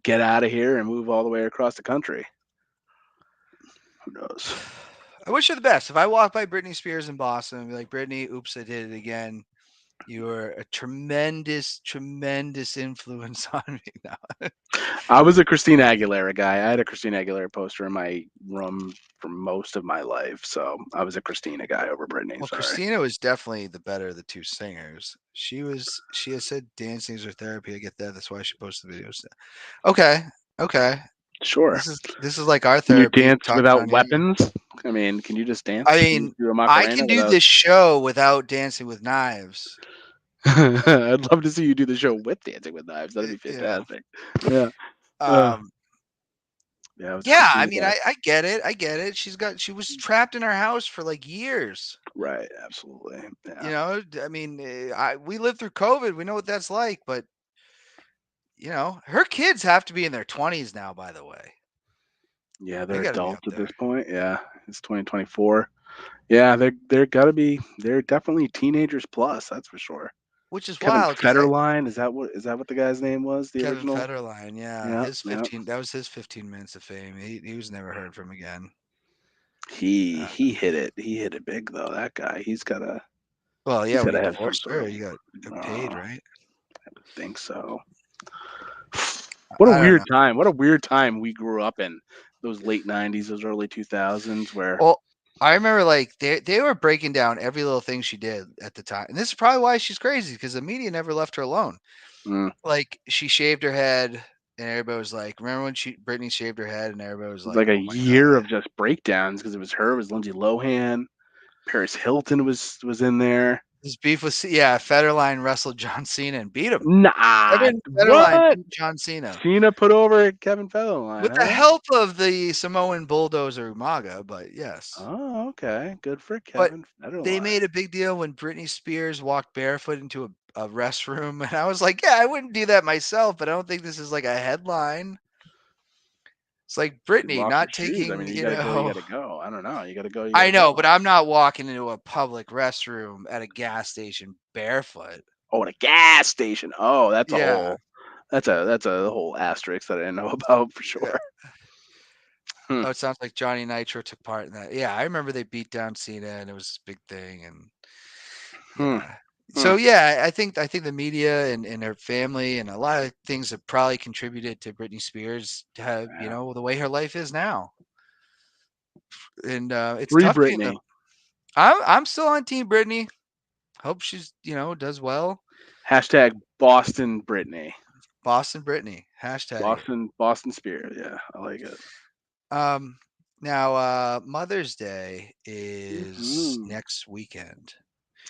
get out of here and move all the way across the country. Who knows? I wish her the best. If I walk by Britney Spears in Boston and be like, Britney, oops, I did it again. You are a tremendous, tremendous influence on me now. I was a Christina Aguilera guy. I had a Christina Aguilera poster in my room for most of my life, so I was a Christina guy over Britney. Well, Christina was definitely the better of the two singers. She has said dancing is her therapy. I get that. That's why she posted videos. Okay. Sure. This is like our therapy. Can you dance without weapons? I mean, can you just dance? I mean, I can do this show without dancing with knives. I'd love to see you do the show with Dancing with Knives. That'd be fantastic. Yeah. I mean, I get it. She was trapped in her house for like years. Right. Absolutely. Yeah. I mean, we lived through COVID. We know what that's like, but her kids have to be in their 20s now, by the way. Yeah, they're adults at this point. Yeah, it's 2024. Yeah, they're definitely teenagers plus. That's for sure. Which is Kevin wild. Federline, is that what the guy's name was? The Kevin original Federline, yeah. His 15. That was his 15 minutes of fame. He was never heard from again. He hit it. He hit it big though. That guy. He's got a. Well, yeah. When you divorced her, you got paid, right? I would think so. What a weird time. What a weird time we grew up in. Those late 90s, those early 2000s where I remember like they were breaking down every little thing she did at the time. And this is probably why she's crazy, because the media never left her alone. Like she shaved her head and everybody was like, remember when Britney shaved her head and everybody was like, a year of just breakdowns because it was her, it was Lindsay Lohan, Paris Hilton was in there. His beef was Federline wrestled John Cena and beat him. Nah, Federline beat John Cena. Cena put over Kevin Federline with the help of the Samoan bulldozer Umaga, but yes. Oh, okay, good for Kevin Federline. They made a big deal when Britney Spears walked barefoot into a restroom, and I was like, yeah, I wouldn't do that myself, but I don't think this is like a headline. It's like Britney not taking. I mean, you gotta go. I don't know. You gotta go. I know, but I'm not walking into a public restroom at a gas station barefoot. Oh, at a gas station. Oh, that's a whole asterisk that I didn't know about for sure. Yeah. Oh, it sounds like Johnny Nitro took part in that. Yeah, I remember they beat down Cena, and it was a big thing. And so I think the media and her family and a lot of things have probably contributed to Britney Spears to have the way her life is now. And it's Free tough. Britney. I'm still on Team Britney. Hope she's does well. Hashtag Boston Britney. Boston Britney. Hashtag Boston Spears. Yeah, I like it. Now Mother's Day is next weekend.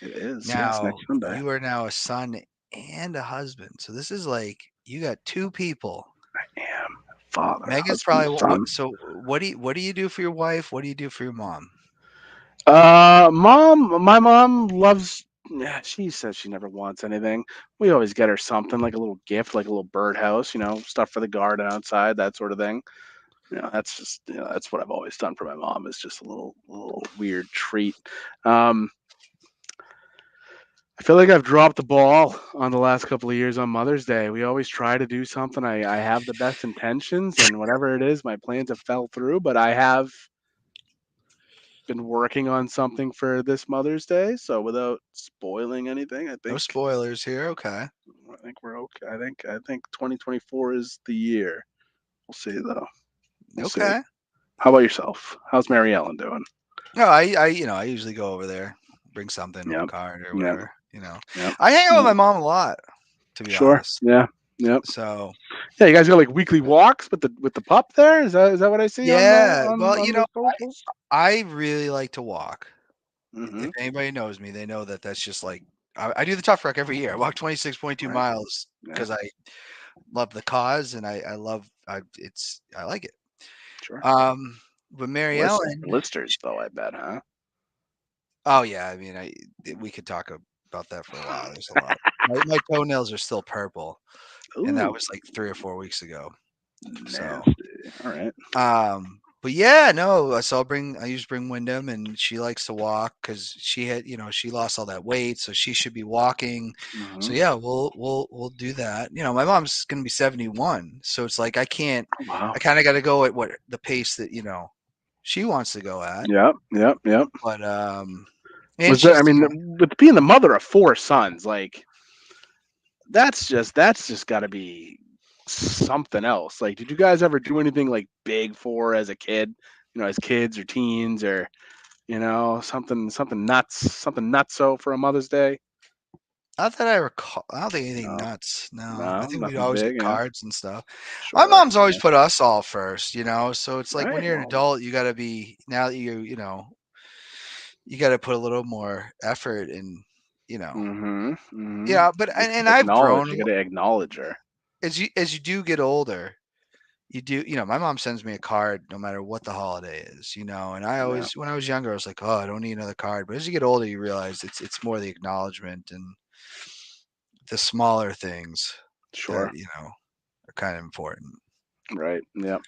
It is. Now next Sunday. You are now a son and a husband. So this is like you got two people. I am father. Megan's probably son. So what do you do for your wife? What do you do for your mom? My mom loves Yeah, she says she never wants anything. We always get her something like a little gift, like a little birdhouse, stuff for the garden outside, that sort of thing. That's just that's what I've always done for my mom is just a little weird treat. Um, I feel like I've dropped the ball on the last couple of years on Mother's Day. We always try to do something. I have the best intentions, and whatever it is, my plans have fell through. But I have been working on something for this Mother's Day. So without spoiling anything, No spoilers here. Okay. I think we're okay. I think 2024 is the year. We'll see though. We'll see. Okay. How about yourself? How's Mary Ellen doing? No, I usually go over there, bring something, a Yep. card or Yep. whatever. Yep. I hang out with Yep. my mom a lot, to be Sure. honest. Yeah. Yep. So Yeah, you guys got like weekly walks with the pup there. Is that what I see on the yeah, well, on the socials? I really like to walk. Mm-hmm. If anybody knows me, they know that that's just like I do the Tough Ruck every year. I walk 26.2 Right. miles Yeah. because I love the cause and I like it. Sure. But Mary Ellen, Blisters though, I bet, huh? oh yeah, I mean, we could talk about that for a while. There's a lot. My toenails are still purple, and that Ooh, was like 3 or 4 weeks ago. So, nasty. All right. but yeah, no. So I used to bring Wyndham, and she likes to walk because she lost all that weight, so she should be walking. Mm-hmm. So yeah, we'll do that. My mom's gonna be 71, so it's like I can't. Oh, wow. I kind of got to go at what the pace that she wants to go at. Yep. But and Was there? I she's mean, with being the mother of 4 sons, like that's just got to be something else. Like, did you guys ever do anything like big for as a kid? As kids or teens or something something nuts so for a Mother's Day. not that I recall. I don't think anything No, nuts. No, I no, think we'd nothing always get big. Yeah, cards and stuff. My sure. mom's always put us all first, so it's like when Right. you're an Well, adult, you got to be now that you got to put a little more effort in, mm-hmm. yeah. But and I've Acknowledge. grown You got to acknowledge her. as you do get older. You do, my mom sends me a card no matter what the holiday is, and I Yeah, always, when I was younger, I was like, oh, I don't need another card. But as you get older, you realize it's more the acknowledgement and the smaller things that, sure. are kind of important. Right. Yep.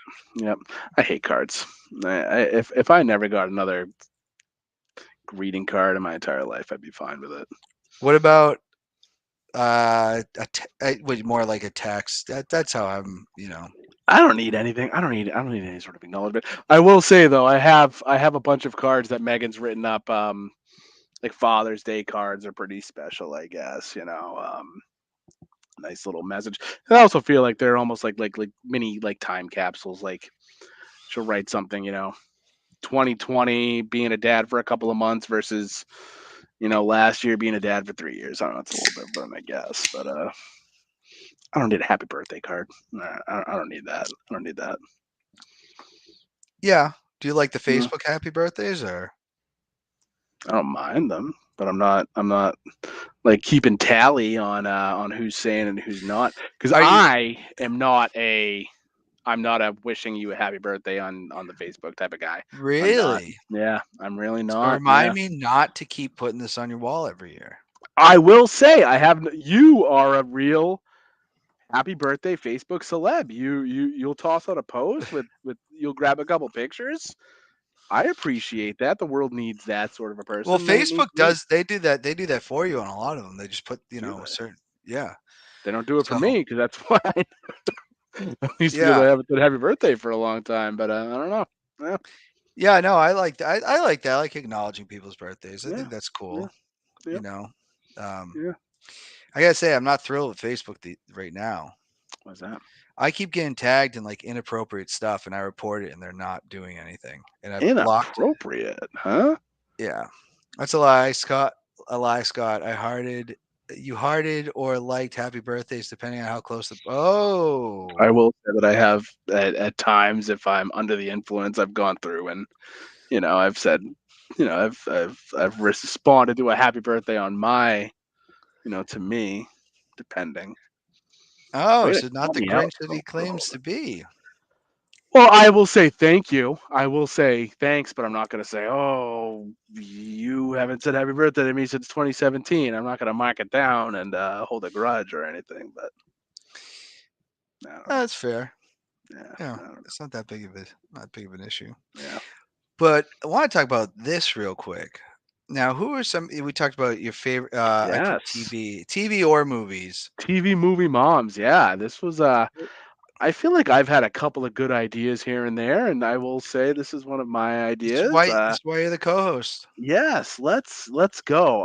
I hate cards. If I never got another greeting card in my entire life, I'd be fine with it. What about more like a text? That's how I'm, I don't need anything. I don't need any sort of acknowledgement. I will say though, I have a bunch of cards that Megan's written up. Like Father's Day cards are pretty special, I guess. Nice little message. I also feel like they're almost like mini like time capsules. Like she'll write something, 2020 being a dad for a couple of months versus last year being a dad for 3 years. I don't know, it's a little bit different, I guess, but I don't need a happy birthday card. I don't need that. I don't need that. yeah. Do you like the Mm. Facebook happy birthdays or? I don't mind them, but I'm not like keeping tally on who's saying and who's not, because I'm not a wishing you a happy birthday on the Facebook type of guy. I'm not. Really? Yeah, I'm really So not. remind Yeah. me not to keep putting this on your wall every year. I will say you are a real happy birthday Facebook celeb. You'll toss out a post with you'll grab a couple pictures. I appreciate that. The world needs that sort of a person. Well, They need Facebook me. they do that for you on a lot of them. They just put, Do they? certain, yeah. They don't do it for So, me because that's why at least because yeah. I haven't said happy birthday for a long time. But I don't know. Yeah. Yeah, no, I like that. I like that. I like acknowledging people's birthdays. I Yeah. think that's cool. Yeah. Yeah. I gotta say, I'm not thrilled with Facebook right now. What's that? I keep getting tagged in like inappropriate stuff, and I report it, and they're not doing anything. And I've blocked. Inappropriate, huh? Yeah, that's a lie, Scott. A lie, Scott. You hearted or liked happy birthdays depending on how close the. Oh, I will say that I have at times, if I'm under the influence, I've gone through and I've said, I've responded to a happy birthday on my, to me, depending. Oh, Way to so not call the me out Grinch that so he claims early. to be. Well, I will say thank you. I will say thanks, but I'm not going to say, "Oh, you haven't said happy birthday to me since 2017." I'm not going to mark it down and hold a grudge or anything. But I don't know. That's fair. Yeah, Yeah, I don't know. it's not that big of an issue. Yeah. But I want to talk about this real quick. Now, who are some? We talked about your favorite. I put Yes. TV or movies. TV movie moms. Yeah, this was I feel like I've had a couple of good ideas here and there, and I will say this is one of my This is ideas. why. This is why you're the co-host. Yes, let's go.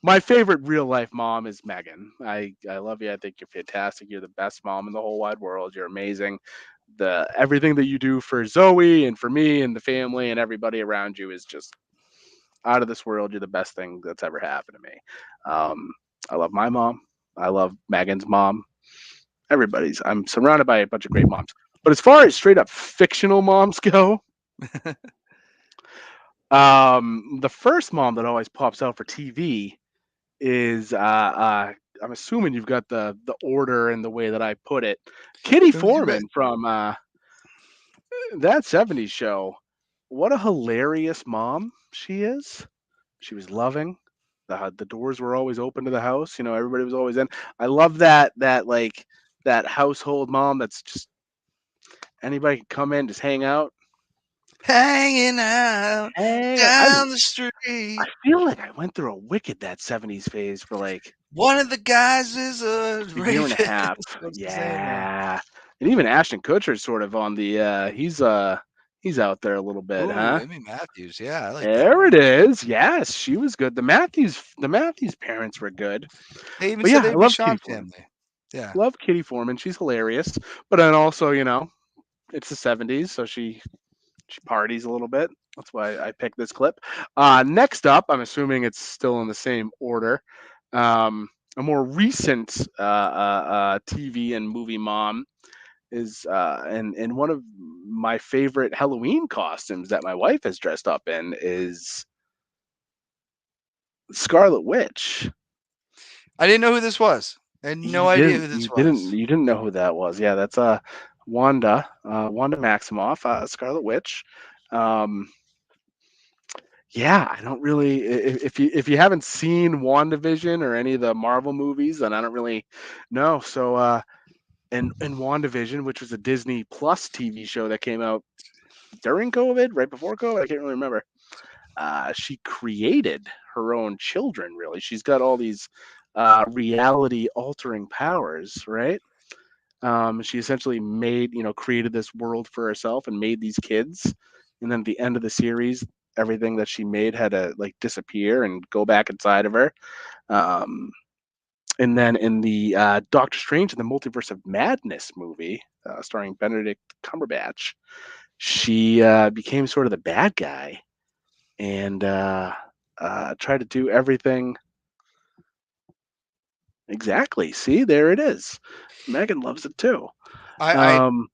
My favorite real life mom is Megan. I love you. I think you're fantastic. You're the best mom in the whole wide world. You're amazing. The everything that you do for Zoe and for me and the family and everybody around you is just out of this world. You're the best thing that's ever happened to me. Um, I love my mom. I love Megan's mom. Everybody's. I'm surrounded by a bunch of great moms. But as far as straight up fictional moms go, the first mom that always pops out for TV is I'm assuming you've got the order and the way that I put it. Kitty You bet. Foreman from that 70s show. What a hilarious mom she is. She was loving. The doors were always open to the house. You know, everybody was always in. I love that household mom that's just anybody can come in, just hang out. Hanging out Hey, down the I street. feel like I went through a wicked that 70s phase for like One of the guys is a a year and a rapist. half. What's the saying now? Yeah. And even Ashton Kutcher's sort of on the he's out there a little bit, Ooh, huh? Amy Matthews. Yeah, I like that There one. it is. Yes, she was good. The Matthews parents were good. They even But said yeah, I they'd be love Sean Kitty Foreman. family. Yeah. Love Kitty Foreman. She's hilarious. But then also, it's the 70s, so she parties a little bit. That's why I picked this clip. Next up, I'm assuming it's still in the same order. A more recent TV and movie mom is and one of my favorite Halloween costumes that my wife has dressed up in is Scarlet Witch. I didn't know who this was. I had no idea who this was. You didn't know who that was. Yeah, that's Wanda Maximoff, Scarlet Witch. Um, Yeah, I don't really. If you haven't seen WandaVision or any of the Marvel movies, then I don't really know. So, in WandaVision, which was a Disney Plus TV show that came out during COVID, right before COVID, I can't really remember. She created her own children. Really, she's got all these reality altering powers, right? She essentially created this world for herself and made these kids. And then at the end of the series, everything that she made had to like disappear and go back inside of her. Um, and then in the Doctor Strange and the Multiverse of Madness movie, starring Benedict Cumberbatch, she became sort of the bad guy and tried to do everything exactly. See, there it is. Megan loves it too. I Um,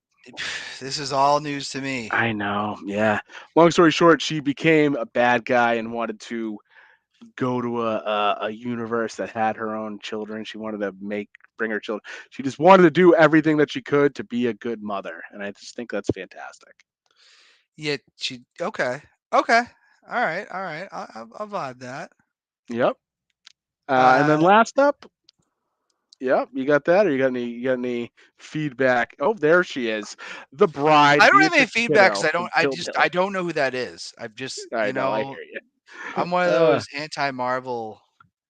this is all news to me. I know. Yeah. Long story short, she became a bad guy and wanted to go to a universe that had her own children. She wanted to bring her children. She just wanted to do everything that she could to be a good mother, and I just think that's fantastic. Yeah, she okay. Okay. All right. All right. I'll vibe that. Yep. And then Uh last up, yep, you got that, or you got any feedback? Oh, there she is, the bride, I don't have any Beatrix feedback because Kiddo I don't from Kill I Bill. don't know who that is. I've just, I know, I hear you. I'm one of those anti-Marvel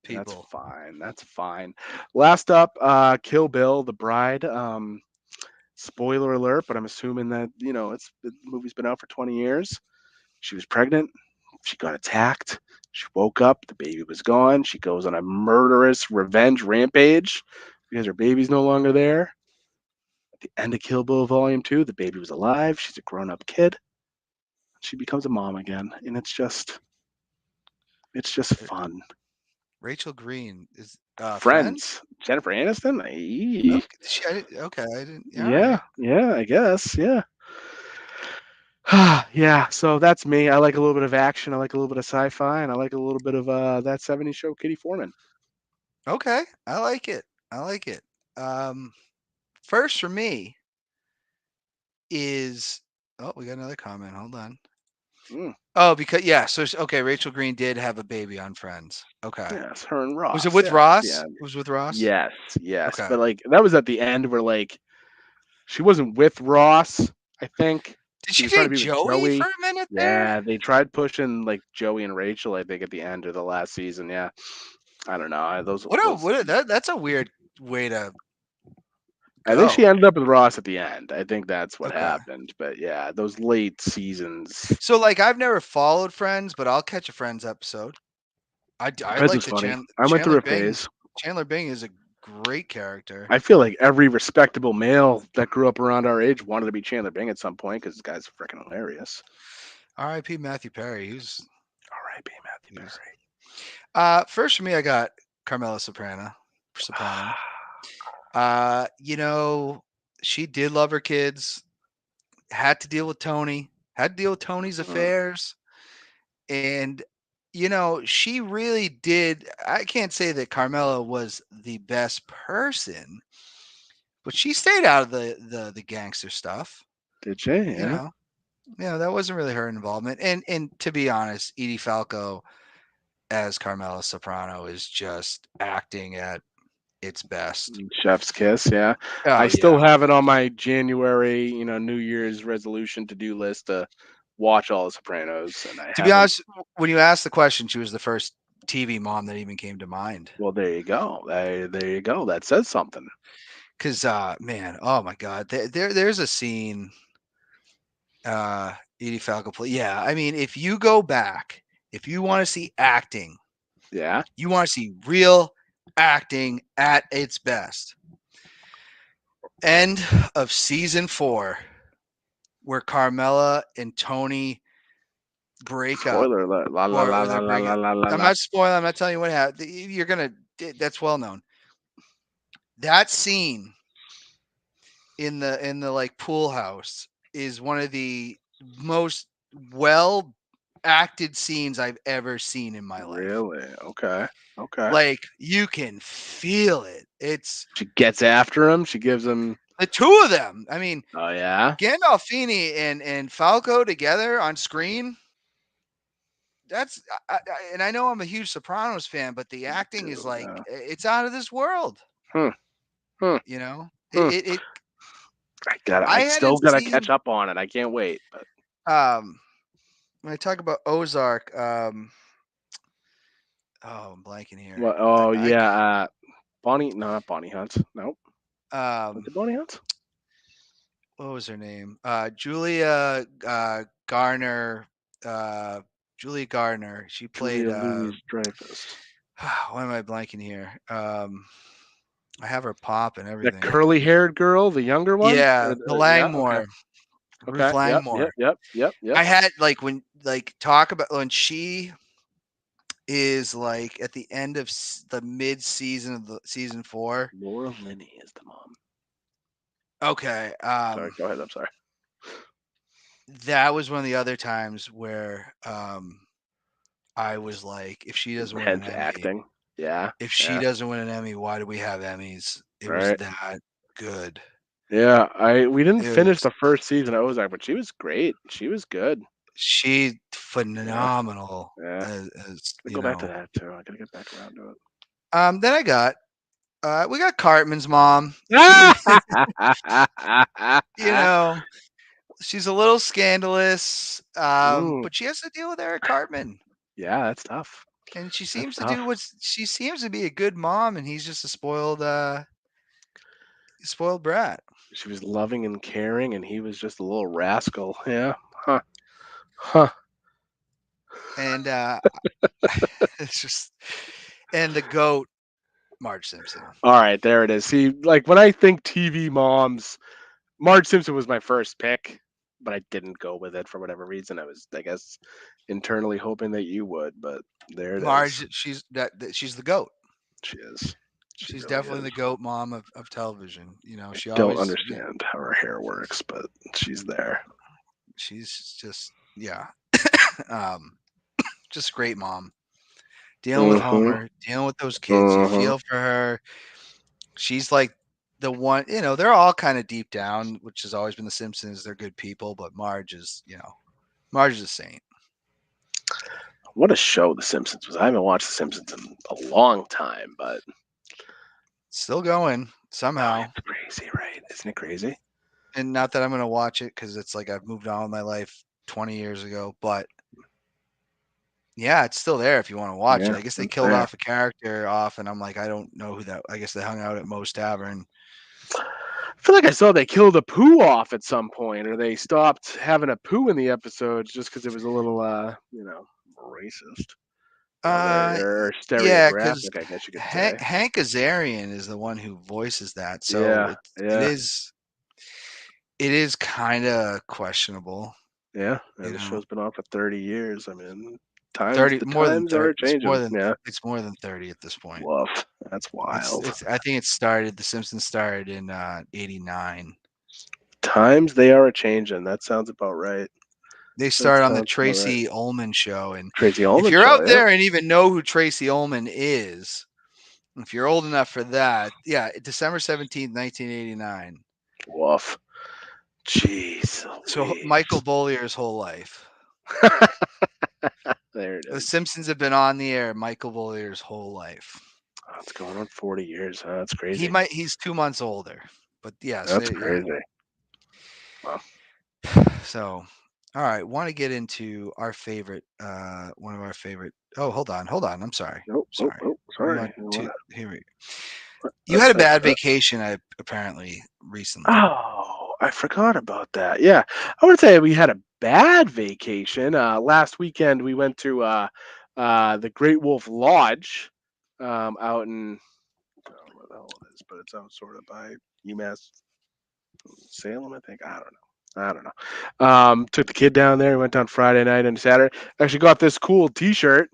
That's people. fine. That's fine. Last up, Kill Bill, The Bride. Spoiler alert, but I'm assuming that the movie's been out for 20 years. She was pregnant. She got attacked. She woke up. The baby was gone. She goes on a murderous revenge rampage because her baby's no longer there. At the end of Kill Bill Volume 2, the baby was alive. She's a grown up kid. She becomes a mom again, and it's just R- fun. Rachel Green is Friends? Friends, Jennifer Aniston. Aye. Okay, I didn't. All Yeah, right. yeah, I guess. Yeah. Yeah, so that's me. I like a little bit of action. I like a little bit of sci-fi, and I like a little bit of that '70s show, Kitty Foreman. Okay, I like it. I like it. First for me, is. Oh, we got another comment. Hold on. Mm. Oh, because so okay, Rachel Green did have a baby on Friends. Okay. Yes, her and Ross. Was it with yeah, Ross? yeah. It was with Ross? Yes, yes. Okay. But like that was at the end where like she wasn't with Ross, I think. Did She she was trying to date be with Joey for Joey. a minute there? Yeah, they tried pushing like Joey and Rachel, I think, at the end of the last season. Yeah. I don't know. Those That's a weird way to I think she go. ended up with Ross at the end. I think that's what Okay. happened. But yeah, those late seasons. So like I've never followed Friends, but I'll catch a Friends episode. I Friends like was the funny. I went through Chandler a Bing. phase. Chandler Bing is a great character. I feel like every respectable male that grew up around our age wanted to be Chandler Bing at some point because this guy's freaking hilarious. R.I.P. Matthew Perry. R.I.P. Matthew Perry. First for me, I got Carmela Soprano. She did love her kids. Had to deal with Tony. Had to deal with Tony's affairs, and she really did. I can't say that Carmela was the best person, but she stayed out of the gangster stuff. Did she? Yeah. That wasn't really her involvement. And to be honest, Edie Falco as Carmela Soprano is just acting at its best. Chef's kiss. Yeah. Oh, I still have it on my January, New Year's resolution to-do list to watch all the Sopranos. And to be honest, when you asked the question, she was the first TV mom that even came to mind. Well, there you go. There you go. That says something. Because man, oh my God, there's a scene. Edie Falco play. Yeah, I mean, if you go back, if you want to see acting, yeah, you want to see real acting at its best. End of season 4, where Carmela and Tony break Spoiler up. alert. La, la, la, la, la, la, la, la, I'm not spoiling. I'm not telling you what happened. You're gonna. That's well known. That scene in the like pool house is one of the most well acted scenes I've ever seen in my life. Really? Okay. Like you can feel it. She gets after him. She gives him the two of them. I mean, oh yeah, Gandolfini and Falco together on screen. That's and I know I'm a huge Sopranos fan, but the acting is like it's out of this world. It I still gotta catch up on it. I can't wait. But when I talk about Ozark, I'm blanking here. Well, Bonnie, no, not Bonnie Hunt. Nope. Was it Bonnie Hunt? What was her name? Julia Garner. Julia Gardner. She played Louis-Dreyfus. Why am I blanking here? I have her pop and everything. The curly-haired girl, the younger one. Yeah, the Langmore. Okay. Ruth Langmore. Yep. I had talk about when she is like at the end of the mid-season of the season 4. Laura Linney is the mom. Okay. Sorry, go ahead. I'm sorry. That was one of the other times where I was like, if she doesn't win an Emmy, acting. Yeah. If she doesn't win an Emmy, why do we have Emmys? It was that good. Yeah, we didn't finish the first season of Ozark, but she was great. She was good. She phenomenal. Yeah. Go back to that too. I gotta get back around to it. Then we got Cartman's mom. She's a little scandalous, but she has to deal with Eric Cartman. Yeah, that's tough. And she seems to she seems to be a good mom, and he's just a spoiled brat. She was loving and caring, and he was just a little rascal. Yeah. Huh. And it's just, and the GOAT, Marge Simpson. All right, there it is. See, like when I think TV moms, Marge Simpson was my first pick, but I didn't go with it for whatever reason. I was, I guess, internally hoping that you would, but there it Marge, is. she's the GOAT. She is. She's really definitely the GOAT mom of television. She don't understand how her hair works, but she's there. She's just just a great mom. Dealing with Homer, dealing with those kids. You feel for her. She's like the one, they're all kind of deep down, which has always been the Simpsons. They're good people, but Marge is a saint. What a show The Simpsons was. I haven't watched The Simpsons in a long time, but still going somehow. It's crazy, right? Isn't it crazy? And not that I'm going to watch it because it's like I've moved on with my life 20 years ago, but yeah, it's still there if you want to watch it. I guess they killed off a character and I'm like, I don't know who that. I guess they hung out at Moe's Tavern. I feel like I saw they killed a poo off at some point, or they stopped having a poo in the episodes just because it was a little, racist. Or stereographic, I guess you could say. Hank Azaria is the one who voices that, so it is kind of questionable. Yeah, the show's been on for 30 years. I mean, times are changing. It's more than 30 at this point. Woof, that's wild. I think The Simpsons started in 89. Times they are changing. That sounds about right. They started on the Tracy Ullman show, and if you're out there and even know who Tracy Ullman is, if you're old enough for that, December 17th, 1989. Woof. Jeez. So Michael Bollier's whole life. There it is. The Simpsons have been on the air Michael Bollier's whole life. Oh, it's going on 40 years. Huh? That's crazy. He's 2 months older, but yes, that's crazy. Wow. So, all right, want to get into our favorite, one of our favorite. Oh, hold on. I'm sorry. Nope. Sorry. Sorry. Here we go. You had a bad vacation, apparently recently. Oh, I forgot about that. Yeah, I would say we had a bad vacation. Last weekend we went to the Great Wolf Lodge out in I don't know where the hell it is, but it's out sort of by UMass Salem, I think. I don't know. Took the kid down there. Went down Friday night and Saturday. Actually got this cool T-shirt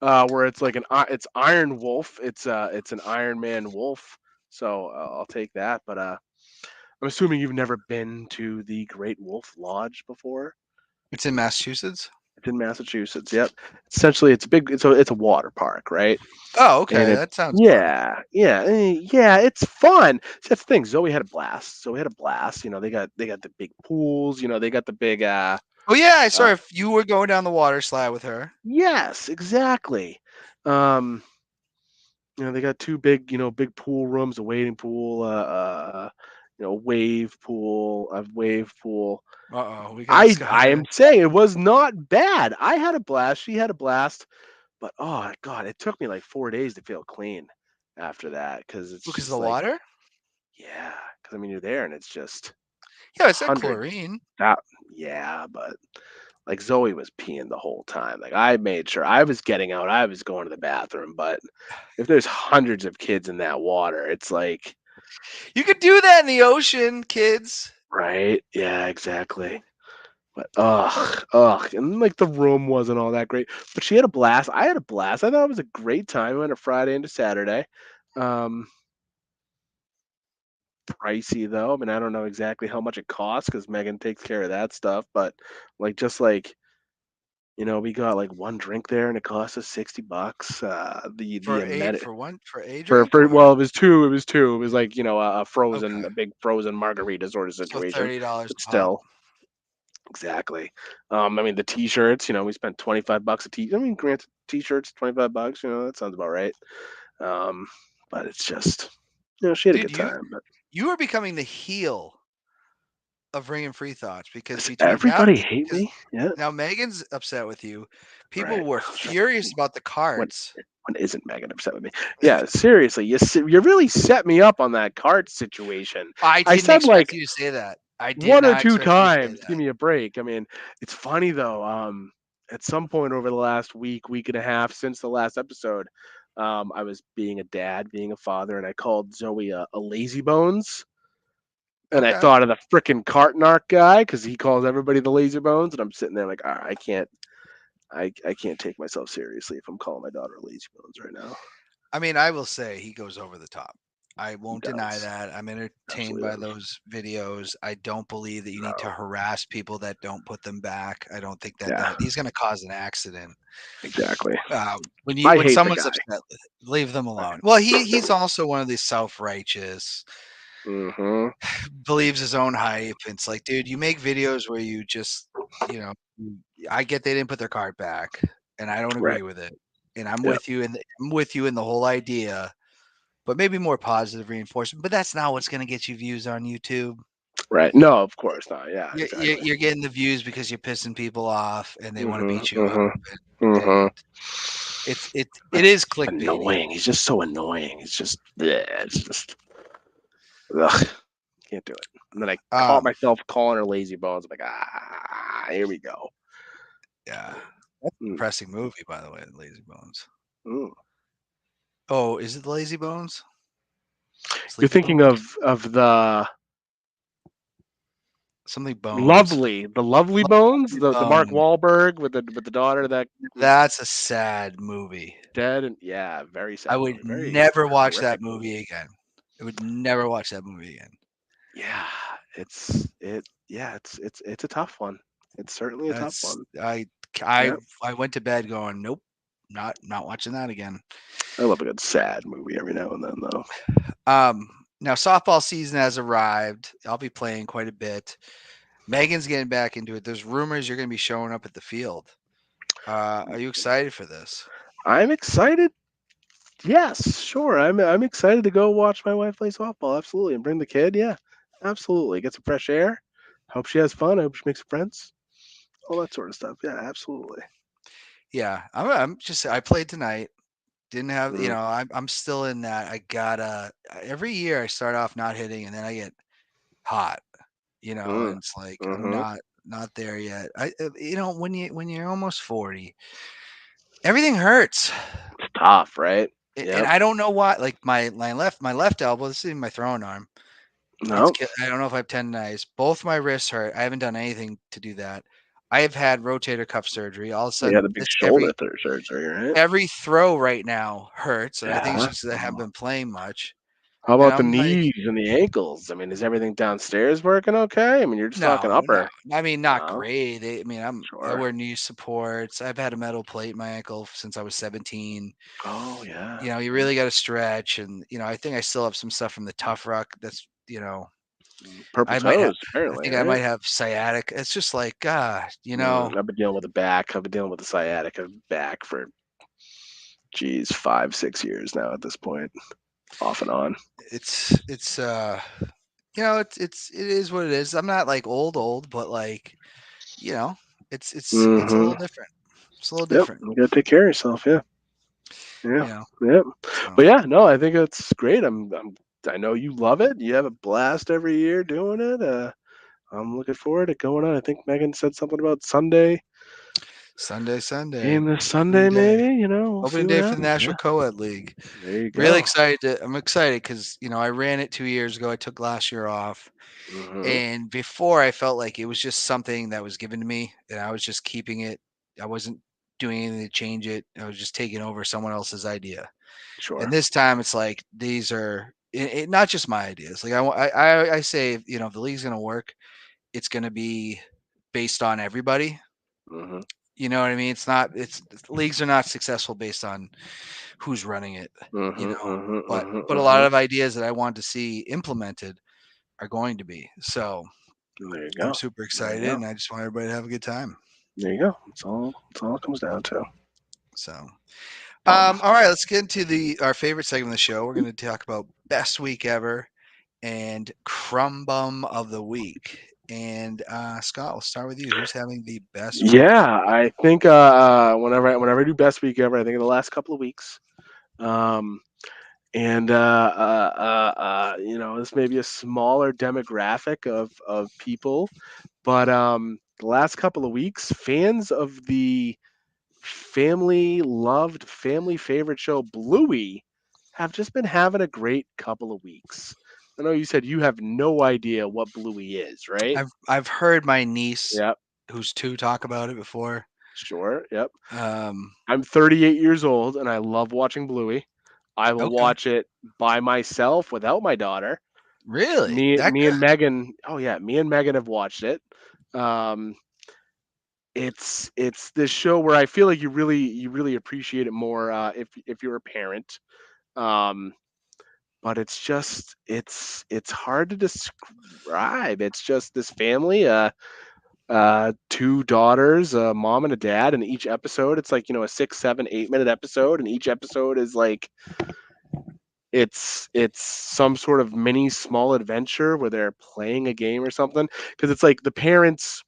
where it's like it's Iron Wolf. It's an Iron Man wolf. So I'll take that. But I'm assuming you've never been to the Great Wolf Lodge before. It's in Massachusetts. It's in Massachusetts. Yep. Essentially, it's big. It's a water park, right? Oh, okay. That sounds. Yeah. It's fun. See, that's the thing. Zoe had a blast. You know, they got the big pools. You know, they got the big. Oh yeah, I saw if you were going down the water slide with her. Yes, exactly. You know, they got two big pool rooms, a wading pool, wave pool, a wave pool. I am saying it was not bad. I had a blast. She had a blast. But oh god, it took me like 4 days to feel clean after that because of the water. Yeah, because I mean you're there and it's just it's like chlorine. Yeah, but like Zoe was peeing the whole time. Like I made sure I was getting out. I was going to the bathroom. But if there's hundreds of kids in that water, it's like you could do that in the ocean, kids. Right? Yeah, exactly. But and like the room wasn't all that great. But she had a blast. I had a blast. I thought it was a great time. We went a Friday into Saturday. Pricey though. I mean, I don't know exactly how much it costs because Megan takes care of that stuff. But we got like one drink there and it cost us $60. It was two. It was like a frozen, a big frozen margarita sort of situation. $30. Still. Exactly. I mean the t-shirts, we spent $25 a t. I mean, granted, t-shirts, $25, that sounds about right. But it's just, she had a good time. But you were becoming the heel of Ring and Free Thoughts because everybody hate me. Yeah. Now Megan's upset with you. People were furious about the cards. When isn't Megan upset with me? Yeah, seriously, you really set me up on that card situation. I didn't expect you to say that. I did one or two times. Give me a break. I mean, it's funny though. At some point over the last week and a half since the last episode, I was being a dad, being a father, and I called Zoe a lazy bones. And I thought of the frickin' Cartnark guy because he calls everybody the lazy bones, and I'm sitting there like, I can't take myself seriously if I'm calling my daughter lazy bones right now. I mean, I will say he goes over the top. I won't deny that. I'm entertained by those videos. I don't believe that you need to harass people that don't put them back. I don't think that he's going to cause an accident. Exactly. When someone's upset, leave them alone. Well, he's also one of these self-righteous, believes his own hype. It's like, dude, you make videos where you just, I get they didn't put their card back, and I don't agree with it. And I'm with you, and I'm with you in the whole idea, but maybe more positive reinforcement. But that's not what's going to get you views on YouTube. Right. No, of course not. Yeah, exactly. You're getting the views because you're pissing people off, and they want to beat you up. And it is clickbait. Annoying. He's just so annoying. It's just, it's just, ugh, can't do it. And then I caught myself calling her lazy bones. I'm like, here we go. Yeah, that's a depressing movie, by the way, Lazy Bones. Mm. Oh, is it Lazy Bones? You're thinking of the something Bones. Lovely Bones, the Mark Wahlberg with the daughter that. That's a sad movie. Dead and very sad. I would never watch that movie again. I would never watch that movie again. Yeah, it's a tough one. It's certainly a tough one. I went to bed going, nope, not watching that again. I love a good sad movie every now and then, though. Now softball season has arrived. I'll be playing quite a bit. Megan's getting back into it. There's rumors you're going to be showing up at the field. Are you excited for this? I'm excited. Yes, sure. I'm excited to go watch my wife play softball. Absolutely, and bring the kid. Yeah, absolutely. Get some fresh air. Hope she has fun. Hope she makes friends. All that sort of stuff. Yeah, absolutely. Yeah, I played tonight. Didn't have, I'm still in that. I gotta, every year I start off not hitting and then I get hot, and it's like, I'm not there yet. When you're almost 40, everything hurts. It's tough, right? And I don't know why, like my left elbow, this is my throwing arm. No, I don't know if I have tendonitis. Both my wrists hurt. I haven't done anything to do that. I have had rotator cuff surgery. All of a sudden, the big shoulder surgery, right? Every throw right now hurts, and I think it's just that I haven't been playing much. How about the knees and the ankles? I mean, is everything downstairs working okay? I mean, you're just talking upper. No. I mean, not great. I wear knee supports. I've had a metal plate in my ankle since I was 17. Oh yeah. You really got to stretch, and I think I still have some stuff from the Tough Ruck. That's purple toes. Apparently, I might have sciatic. It's just like, I've been dealing with the back. I've been dealing with the sciatica back for 5-6 years now at this point, off and on. It is what it is. I'm not like old, but like, it's a little different. It's a little different. You gotta take care of yourself. Yeah. But yeah, no, I think it's great. I know you love it. You have a blast every year doing it. I'm looking forward to going on. I think Megan said something about Sunday. Game this Sunday, maybe. Opening day for the National Co-ed League. There you go. Really excited. I'm excited because I ran it 2 years ago. I took last year off, and before I felt like it was just something that was given to me, and I was just keeping it. I wasn't doing anything to change it. I was just taking over someone else's idea. Sure. And this time, it's like these are not just my ideas. Like I say, if the league's going to work, it's going to be based on everybody. You know what I mean? Leagues are not successful based on who's running it, but a lot of ideas that I want to see implemented are going to be. So there you go. I'm super excited, and I just want everybody to have a good time. There you go. That's all it comes down to. So, all right, let's get into our favorite segment of the show. We're going to talk about best week ever and Crumb Bum of the week. And Scott, we'll start with you. Who's having the best week? Yeah, I think whenever I do best week ever, I think in the last couple of weeks. This may be a smaller demographic of people, but the last couple of weeks, fans of the family-loved, family-favorite show Bluey have just been having a great couple of weeks. I know you said you have no idea what Bluey is, right? I've heard my niece, who's 2, talk about it before. Sure. Yep. I'm 38 years old and I love watching Bluey. I will watch it by myself without my daughter. Really? Me and Megan. Oh yeah, me and Megan have watched it. It's this show where I feel like you really appreciate it more if you're a parent. but it's just it's hard to describe. It's just this family, two daughters, a mom and a dad, and each episode it's like, a 6, 7, 8 minute episode, and each episode is like it's some sort of mini small adventure where they're playing a game or something, because it's like the parents,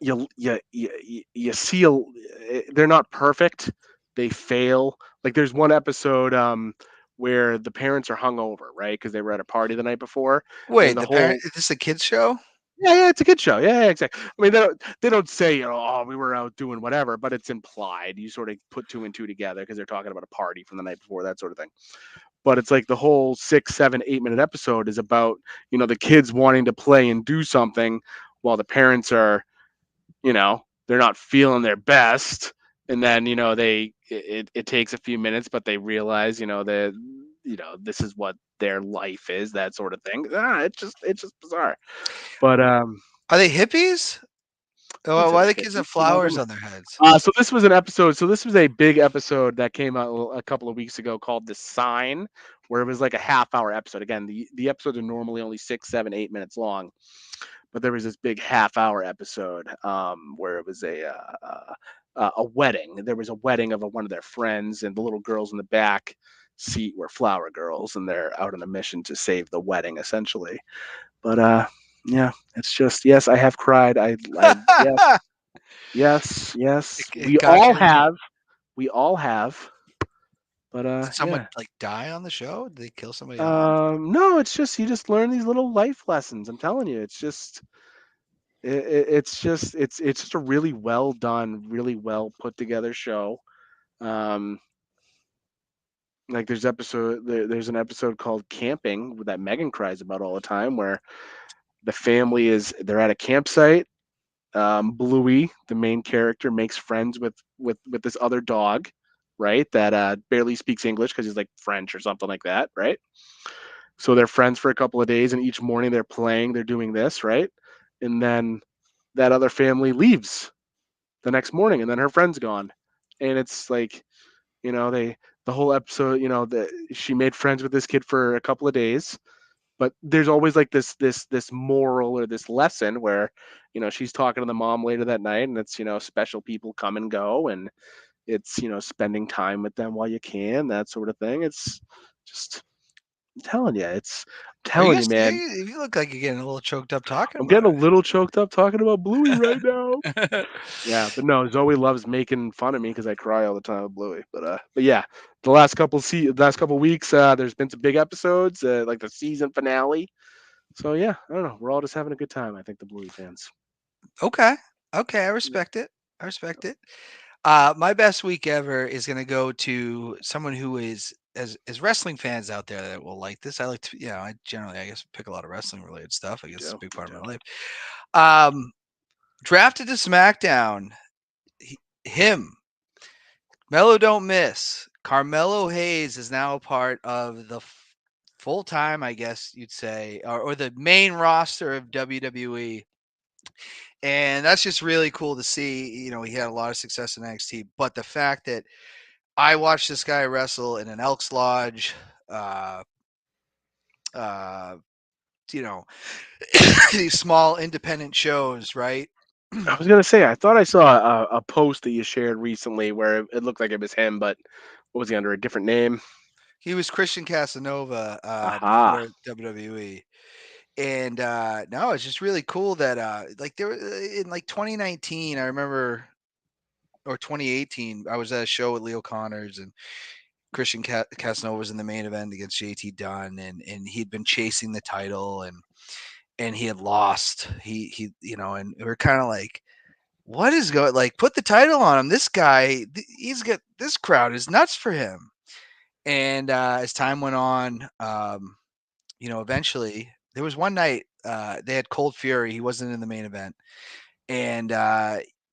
you see they're not perfect, they fail. Like there's one episode where the parents are hungover, right, because they were at a party the night before, and Wait, the the parent whole is this a kids show? yeah, it's a good show. Yeah, exactly. I mean, they don't say, oh, we were out doing whatever, but it's implied. You sort of put two and two together because they're talking about a party from the night before, that sort of thing. But it's like the whole 6, 7, 8 minute episode is about, the kids wanting to play and do something while the parents are, they're not feeling their best. And then, it takes a few minutes, but they realize, that, this is what their life is, that sort of thing. It's just bizarre. But Are they hippies? wouldn't Oh, say why they're the kids have hippies, some of flowers them. on their heads? So this was an episode. So this was a big episode that came out a couple of weeks ago called "The Sign," where it was like a half-hour episode. Again, the episodes are normally only 6, 7, 8 minutes long, but there was this big half-hour episode where it was a wedding. There was a wedding of one of their friends, and the little girls in the back seat were flower girls, and they're out on a mission to save the wedding, essentially. But yeah, it's just yes, I have cried. Yes, yes, yes. It got you. We all have. But Did someone yeah. like die on the show? Did they kill somebody on? No, it's just you just learn these little life lessons. I'm telling you, it's just it's just a really well done, really well put together show. Um, like there's an episode called Camping that Megan cries about all the time, where the family they're at a campsite. Bluey, the main character, makes friends with this other dog, right? That barely speaks English because he's like French or something like that, right? So they're friends for a couple of days, and each morning they're playing, they're doing this, right? And then that other family leaves the next morning, and then her friend's gone, and it's like, the whole episode, that she made friends with this kid for a couple of days, but there's always like this moral or this lesson where she's talking to the mom later that night, and it's special people come and go, and it's spending time with them while you can, that sort of thing. It's just I'm telling you, man, You look like you're getting a little choked up talking I'm about getting a little choked up talking about Bluey right now. it. Yeah, but no, Zoe loves making fun of me because I cry all the time with Bluey. But yeah, the last couple weeks, there's been some big episodes, like the season finale. So yeah, I don't know. We're all just having a good time. I think the Bluey fans. Okay. Okay, I respect it. I respect it. My best week ever is going to go to someone who is as wrestling fans out there that will like this. I like to, I generally, I guess, pick a lot of wrestling related stuff. I guess it's a big part of my life. Drafted to SmackDown, him, Mello Don't Miss. Carmelo Hayes is now a part of the full time, I guess you'd say, or the main roster of WWE. And that's just really cool to see. He had a lot of success in NXT, but the fact that I watched this guy wrestle in an Elks Lodge, these small independent shows, right? I was gonna say, I thought I saw a post that you shared recently where it looked like it was him, but what was he under a different name? He was Christian Casanova Aha. before WWE. And no, it's just really cool that like there in like 2019, I remember, or 2018, I was at a show with Leo Connors, and Christian Casanova was in the main event against JT Dunn, and he'd been chasing the title, and he had lost. He and we're kind of like, what is going, like, put the title on him. This guy, he's got, this crowd is nuts for him. And as time went on, eventually there was one night they had Cold Fury. He wasn't in the main event, and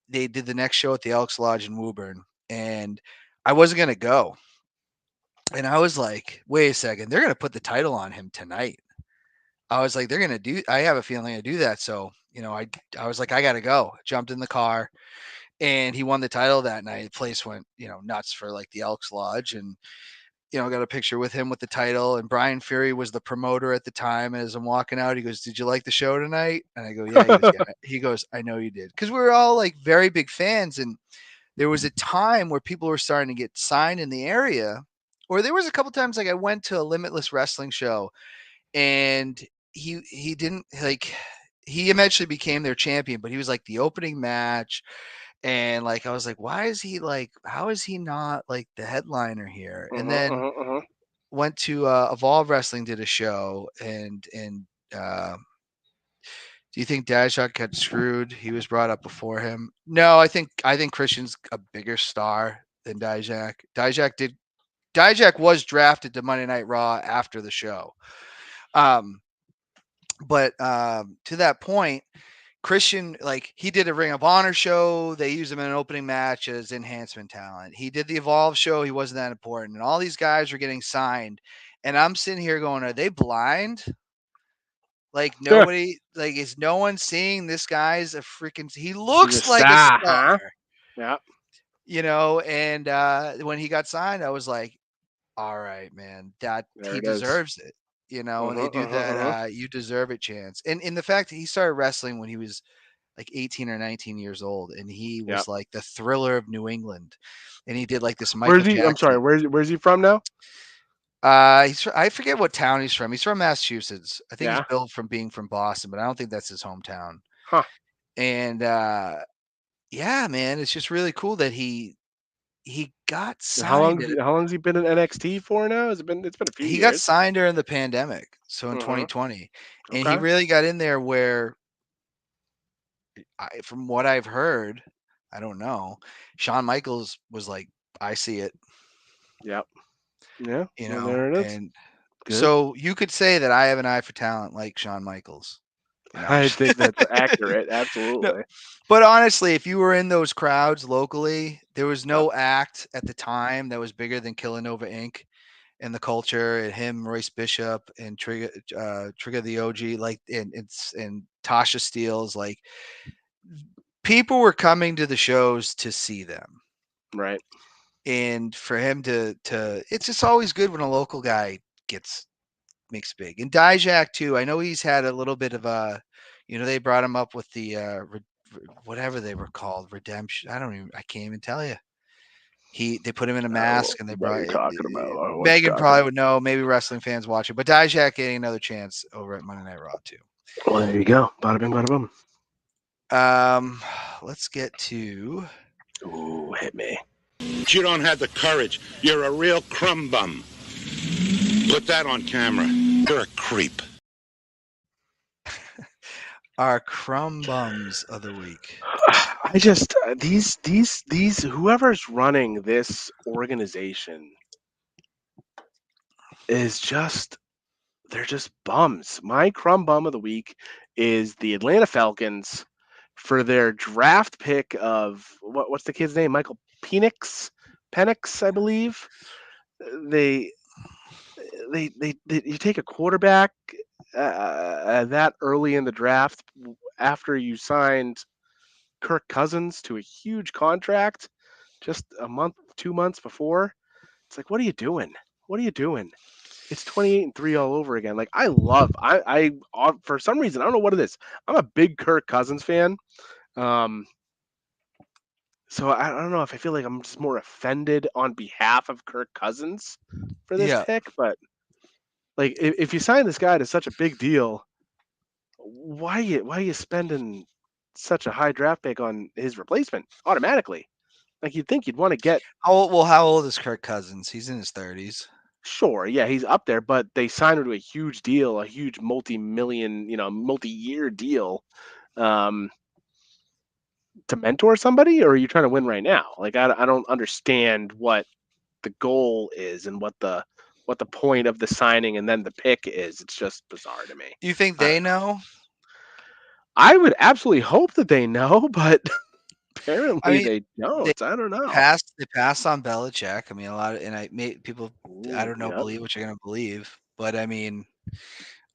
they did the next show at the Elks Lodge in Woburn, and I wasn't gonna go. And I was like, wait a second, they're gonna put the title on him tonight. I was like, I have a feeling to do that. So, I was like, I gotta go. Jumped in the car, and he won the title that night. The place went, nuts for like the Elks Lodge. And got a picture with him with the title, and Brian Fury was the promoter at the time. And as I'm walking out, he goes, "Did you like the show tonight?" And I go, "Yeah." He goes, "Yeah." He goes, "I know you did," because we were all like very big fans, and there was a time where people were starting to get signed in the area, or there was a couple times like I went to a Limitless Wrestling show, and he didn't like. He eventually became their champion, but he was like the opening match. And like I was like, why is he like? How is he not like the headliner here? And then went to Evolve Wrestling, did a show, and do you think Dijak got screwed? He was brought up before him. No, I think Christian's a bigger star than Dijak. Dijak was drafted to Monday Night Raw after the show. But to that point, Christian, like he did a Ring of Honor show. They used him in an opening match as enhancement talent. He did the Evolve show. He wasn't that important. And all these guys were getting signed. And I'm sitting here going, are they blind? Like nobody, like is no one seeing this guy's a freaking, he looks like a star. Huh? Yeah. And when he got signed, I was like, all right, man, that he deserves it. And they do that. You deserve it chance. And in the fact that he started wrestling when he was like 18 or 19 years old, and he was like the Thriller of New England, and he did like this Michael Jackson. I'm sorry, where's he from now? I forget what town he's from. He's from Massachusetts. I think he's billed from being from Boston, but I don't think that's his hometown. Huh. And yeah, man, it's just really cool that he got signed. How long has he been in NXT for now? It's been a few years. He got signed during the pandemic, so in 2020, and he really got in there where, from what I've heard, I don't know, Shawn Michaels was like, "I see it." Yep. Yeah. There it is. And so you could say that I have an eye for talent like Shawn Michaels. I think that's accurate. Absolutely. No, but honestly, if you were in those crowds locally, there was no act at the time that was bigger than Killanova Inc. and the culture, and him, Royce Bishop, and Trigger the OG, like, and Tasha Steelz. Like, people were coming to the shows to see them, right? And for him to it's just always good when a local guy makes big. And Dijak too. I know he's had a little bit of a, they brought him up with the whatever they were called, redemption. I can't even tell you. They put him in a mask and they brought. What are you talking about? Megan probably would know. Maybe wrestling fans watching, but Dijak getting another chance over at Monday Night Raw too. Well, there you go. Bada bing, bada boom. Let's get to. Ooh, hit me. You don't have the courage. You're a real crumb bum. Put that on camera. You're a creep. Our crumb bums of the week. I just these whoever's running this organization is they're just bums. My crumb bum of the week is the Atlanta Falcons for their draft pick of what's the kid's name? Michael Penix, I believe. They you take a quarterback that early in the draft after you signed Kirk Cousins to a huge contract just a month, 2 months before. It's like, what are you doing? It's 28-3 all over again. Like, I for some reason, I don't know what it is. I'm a big Kirk Cousins fan. So I don't know if I feel like I'm just more offended on behalf of Kirk Cousins for this pick, but like if you sign this guy to such a big deal, why are you spending such a high draft pick on his replacement automatically? Like, you'd think you'd want to get. How old is Kirk Cousins? He's in his 30s. Sure, yeah, he's up there, but they signed him to a huge deal, a huge multi-million, multi-year deal. To mentor somebody, or are you trying to win right now? Like, I don't understand what the goal is and what the point of the signing and then the pick is. It's just bizarre to me. Do you think they know? I would absolutely hope that they know, but apparently they don't. I don't know. They passed on Belichick. I mean, a lot of, and people, I don't know, believe what you're going to believe, but I mean,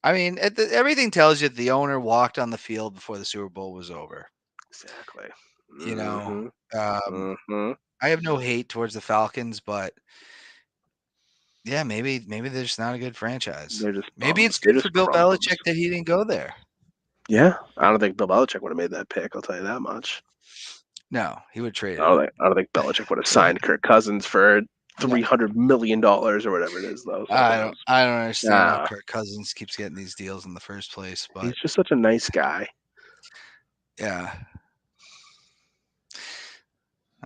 everything tells you that the owner walked on the field before the Super Bowl was over. Exactly. I have no hate towards the Falcons, but Yeah, maybe they're just not a good franchise. They're just Maybe bums. it's They're good for just Bill crumb bums. Belichick that he didn't go there. Yeah, I don't think Bill Belichick would have made that pick. I'll tell you that much. No, he would trade I don't think Belichick would have signed Kirk Cousins for $300 million or whatever it is, though. So I don't understand how Nah, Kirk Cousins keeps getting these deals in the first place, he's but just such a nice guy. yeah.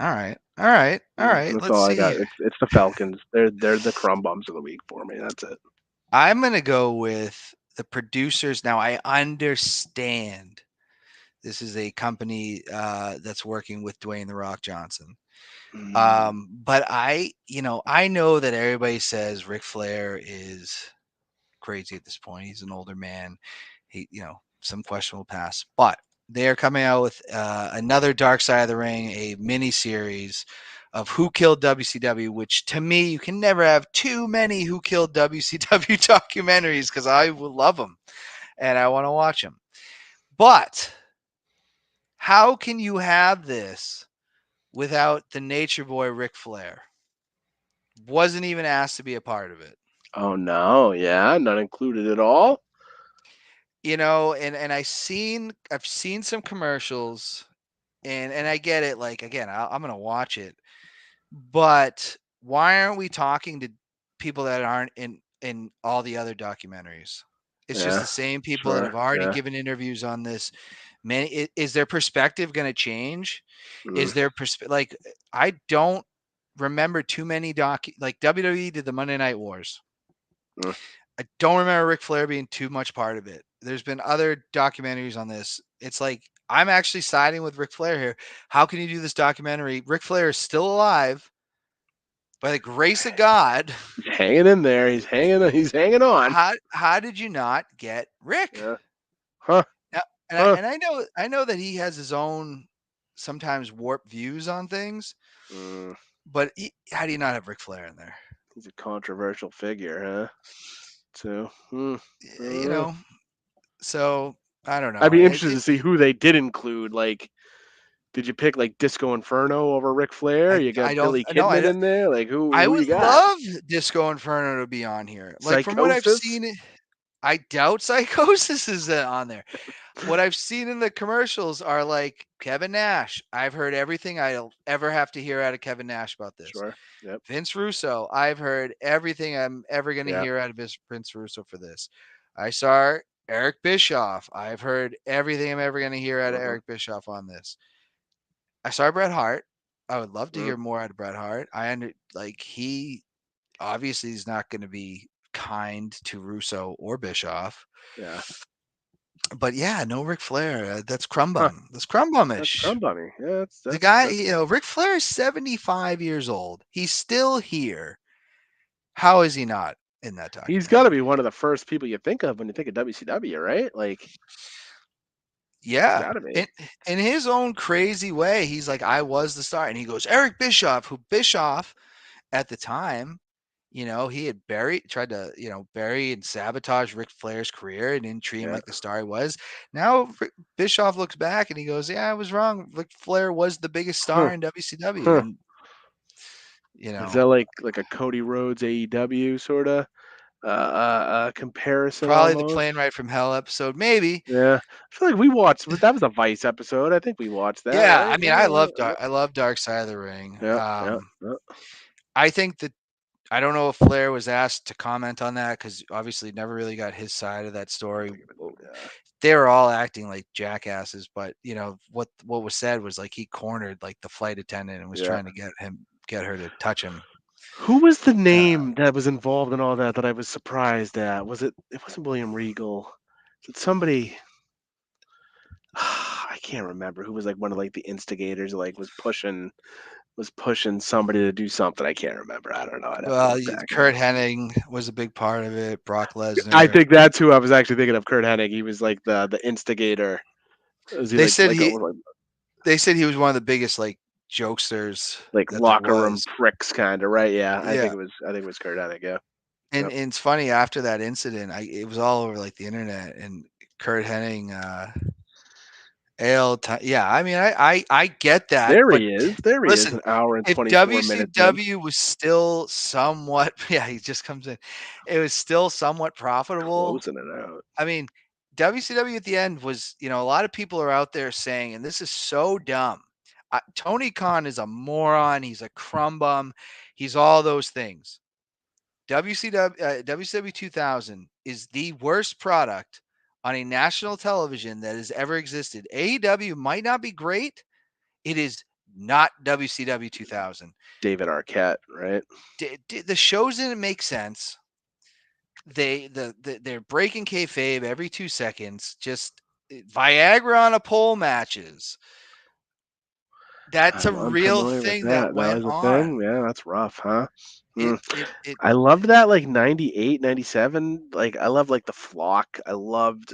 All right. That's Let's all I see got. here. It's the Falcons. They're the crumb bums of the week for me. That's it. I'm gonna go with the producers. Now I understand this is a company that's working with Dwayne the Rock Johnson. But I know that everybody says Ric Flair is crazy at this point. He's an older man. He, some questionable past, but they are coming out with another Dark Side of the Ring, a mini series of Who Killed WCW, which to me, you can never have too many Who Killed WCW documentaries because I will love them and I want to watch them. But how can you have this without the Nature Boy Ric Flair? Wasn't even asked to be a part of it. Oh no, yeah, not included at all. And I've seen some commercials, and I get it. Like again, I'm gonna watch it, but why aren't we talking to people that aren't in all the other documentaries? It's just Yeah, the same people that sure. have already Yeah. given interviews on this. Is their perspective going to change? Is their like I don't remember too many like WWE did the Monday Night Wars. I don't remember Ric Flair being too much part of it. There's been other documentaries on this. It's like I'm actually siding with Ric Flair here. How can you do this documentary? Ric Flair is still alive by the grace of God. He's hanging in there. He's hanging on. How did you not get Rick? Yeah. Huh. Now, Huh. I know that he has his own sometimes warped views on things, but how do you not have Ric Flair in there? He's a controversial figure, huh? So, so I don't know. I'd be interested to see who they did include. Like, did you pick like Disco Inferno over Ric Flair? You got I don't Billy know. Kidman in there. Like, who I you would got? love Disco Inferno to be on here. Like from what I've seen, I doubt Psychosis is on there. What I've seen in the commercials are like Kevin Nash. I've heard everything I'll ever have to hear out of Kevin Nash about this. Sure. Yep. Vince Russo. I've heard everything I'm ever going to hear out of Vince Russo for this. I saw Eric Bischoff. I've heard everything I'm ever going to hear out of Eric Bischoff on this. I saw Bret Hart. I would love to hear more out of Bret Hart. He obviously is not going to be kind to Russo or Bischoff. Yeah. But yeah, no Ric Flair. That's crumb bum. That's crumb bummish. That's crumb bummy. Yeah, that's the guy. Ric Flair is 75 years old. He's still here. How is he not in that documentary? He's got to be one of the first people you think of when you think of WCW, right? Like, yeah, in his own crazy way, he's like, I was the star, and he goes, Eric Bischoff, who Bischoff at the time, he had tried to, bury and sabotage Ric Flair's career and didn't treat him like the star he was. Now Bischoff looks back and he goes, yeah, I was wrong. Ric Flair was the biggest star in WCW. And, is that like a Cody Rhodes AEW sort of comparison? Probably almost? The Plane Ride from Hell episode, maybe. Yeah, I feel like we watched that was a Vice episode. I think we watched that. Yeah, right? I mean, I love Dark Side of the Ring. Yeah. I think that I don't know if Flair was asked to comment on that because obviously never really got his side of that story. They were all acting like jackasses, but what was said was like he cornered like the flight attendant and was trying to get her to touch him. Who was the name that was involved in all that I was surprised at? It wasn't William Regal. Was it somebody? I can't remember who was like one of like the instigators, like was pushing somebody to do something. I can't remember. I don't know. Well, Kurt Hennig was a big part of it. Brock Lesnar. I think that's who I was actually thinking of. Kurt Hennig. He was like the instigator. They said he was one of the biggest like jokesters, like locker room pricks, kind of, right? Yeah, I think it was Kurt Hennig. Yeah. And it's funny, after that incident, it was all over like the internet, and Kurt Hennig Yeah, I mean, I get that. There but he is. There he is. listen, An hour and if 24 minutes in. WCW was still somewhat, yeah, he just comes in. It was still somewhat profitable. Closing it out. I mean, WCW at the end was, a lot of people are out there saying, and this is so dumb. Tony Khan is a moron. He's a crumb bum. He's all those things. WCW 2000 is the worst product on a national television that has ever existed. AEW might not be great. It is not WCW 2000. David Arquette, right? The shows didn't make sense. They're breaking kayfabe every 2 seconds. Just Viagra on a pole matches. That's a real thing that went on. Yeah, that's rough, huh? I loved that, like 98, 97. Like I loved like the Flock. I loved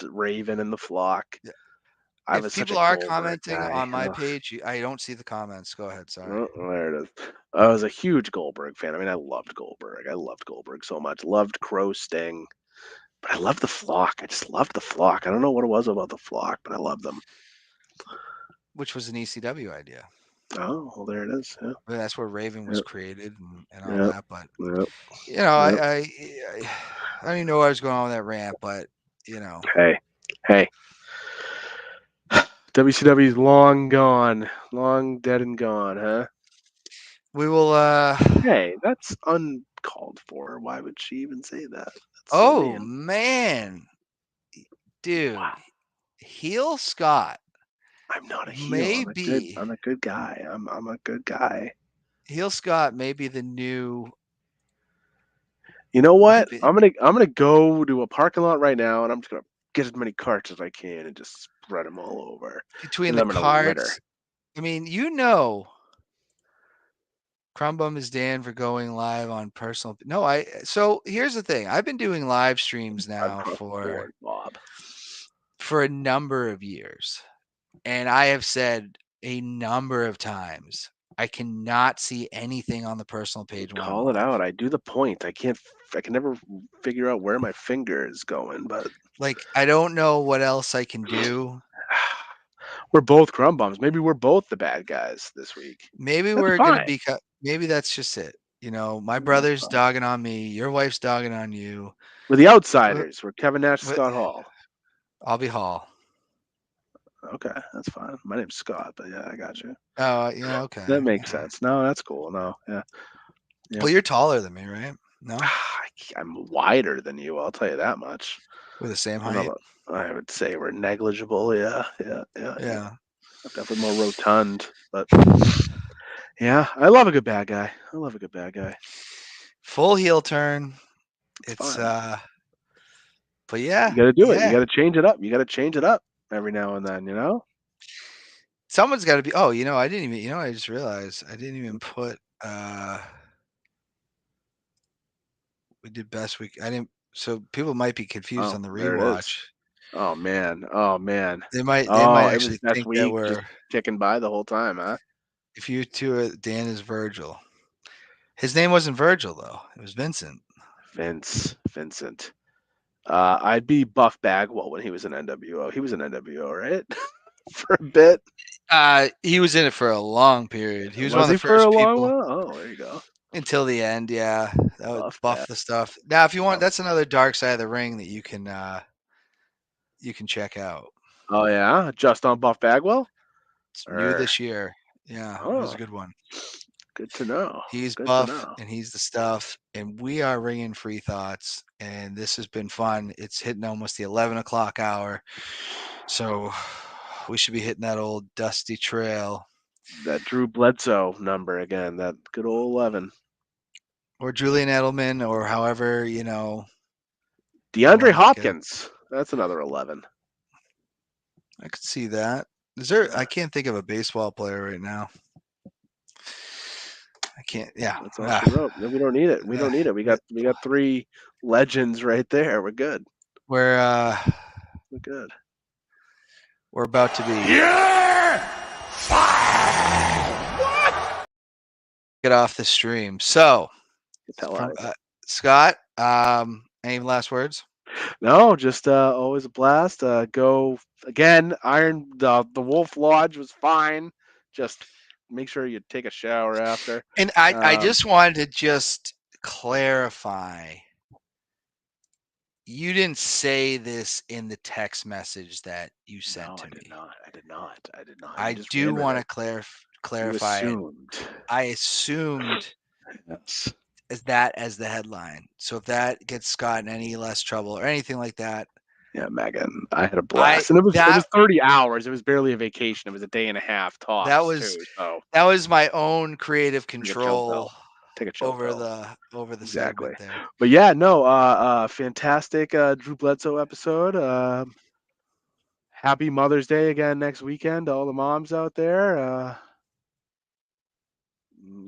Raven and the Flock. If people are commenting on my page, I don't see the comments. Go ahead. Sorry. Oh, there it is. I was a huge Goldberg fan. I mean, I loved Goldberg. I loved Goldberg so much. Loved Crow Sting. But I loved the Flock. I just loved the Flock. I don't know what it was about the Flock, but I loved them. Which was an ECW idea. Oh, well, there it is. Yeah. But that's where Raven was created and all that. But I don't even know where I was going on with that rant. But hey, WCW's long gone, long dead and gone, huh? We will. Hey, that's uncalled for. Why would she even say that? Oh man, dude, wow. Heel Scott. I'm not a heel. Maybe I'm a good guy. I'm a good guy. Heel Scott may be the new. You know what? I'm gonna go to a parking lot right now, and I'm just gonna get as many carts as I can and just spread them all over. Between the carts, I mean, Crumbum is Dan for going live on personal. No, so here's the thing. I've been doing live streams now for a number of years. And I have said a number of times, I cannot see anything on the personal page. Call it out. I do the point. I can never figure out where my finger is going, but I don't know what else I can do. We're both crumb bums. Maybe we're both the bad guys this week. Maybe we're going to be, maybe that's just it. My brother's dogging on me. Your wife's dogging on you. We're the outsiders. We're Kevin Nash, Scott Hall. I'll be Hall. Okay, that's fine. My name's Scott, but yeah, I got you. Oh, yeah, okay. That makes sense. No, that's cool. No, yeah. Well, you're taller than me, right? No, I'm wider than you. I'll tell you that much. We're the same height. I would say we're negligible. Yeah. I'm definitely more rotund, but yeah, I love a good bad guy. Full heel turn. It's but yeah, you got to do it. You got to change it up. Every now and then, someone's got to be. Oh, I didn't even. I just realized I didn't even put. We did best week. I didn't. So people might be confused on the rewatch. Oh man. They might actually think that we're just ticking by the whole time, huh? If you two, Dan is Virgil. His name wasn't Virgil though. It was Vincent. Vincent. I'd be Buff Bagwell when he was in NWO. He was in NWO, right? For a bit. He was in it for a long period. He was one of the first people. Oh, there you go. Until the end, yeah. That would buff the stuff. Now, if you want, that's another Dark Side of the Ring that you can check out. Oh yeah, just on Buff Bagwell. It's new this year. Yeah, it was a good one. Good to know. He's Buff and he's the stuff, and we are ringing free thoughts, and this has been fun. It's hitting almost the 11 o'clock hour, so we should be hitting that old dusty trail. That Drew Bledsoe number again, that good old 11. Or Julian Edelman, or however, DeAndre Hopkins. That's another 11. I could see that. I can't think of a baseball player right now. I can't. Yeah, that's all she wrote. No, we don't need it. We don't need it. We got 3 legends right there. We're good. We're good. We're about to be. What? Get off the stream. So, Scott, any last words? No, just always a blast. Go again. The Wolf Lodge was fine. Just make sure you take a shower after. And I just wanted to just clarify. You didn't say this in the text message that you sent to me. I did not. I do want to clarify. Assumed. I assumed Yes. as the headline. So if that gets Scott in any less trouble or anything like that. Yeah, Megan, I had a blast, and it was 30 hours. It was barely a vacation. It was a day and a half tops. That was my own creative control. Take a chill over the segment there. But yeah, no, fantastic Drew Bledsoe episode. Happy Mother's Day again next weekend to all the moms out there.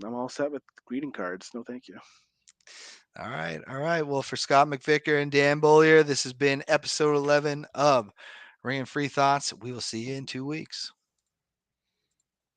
I'm all set with greeting cards. No, thank you. All right. Well, for Scott McVicker and Dan Bollier, this has been episode 11 of Ring and Free Thoughts. We will see you in 2 weeks.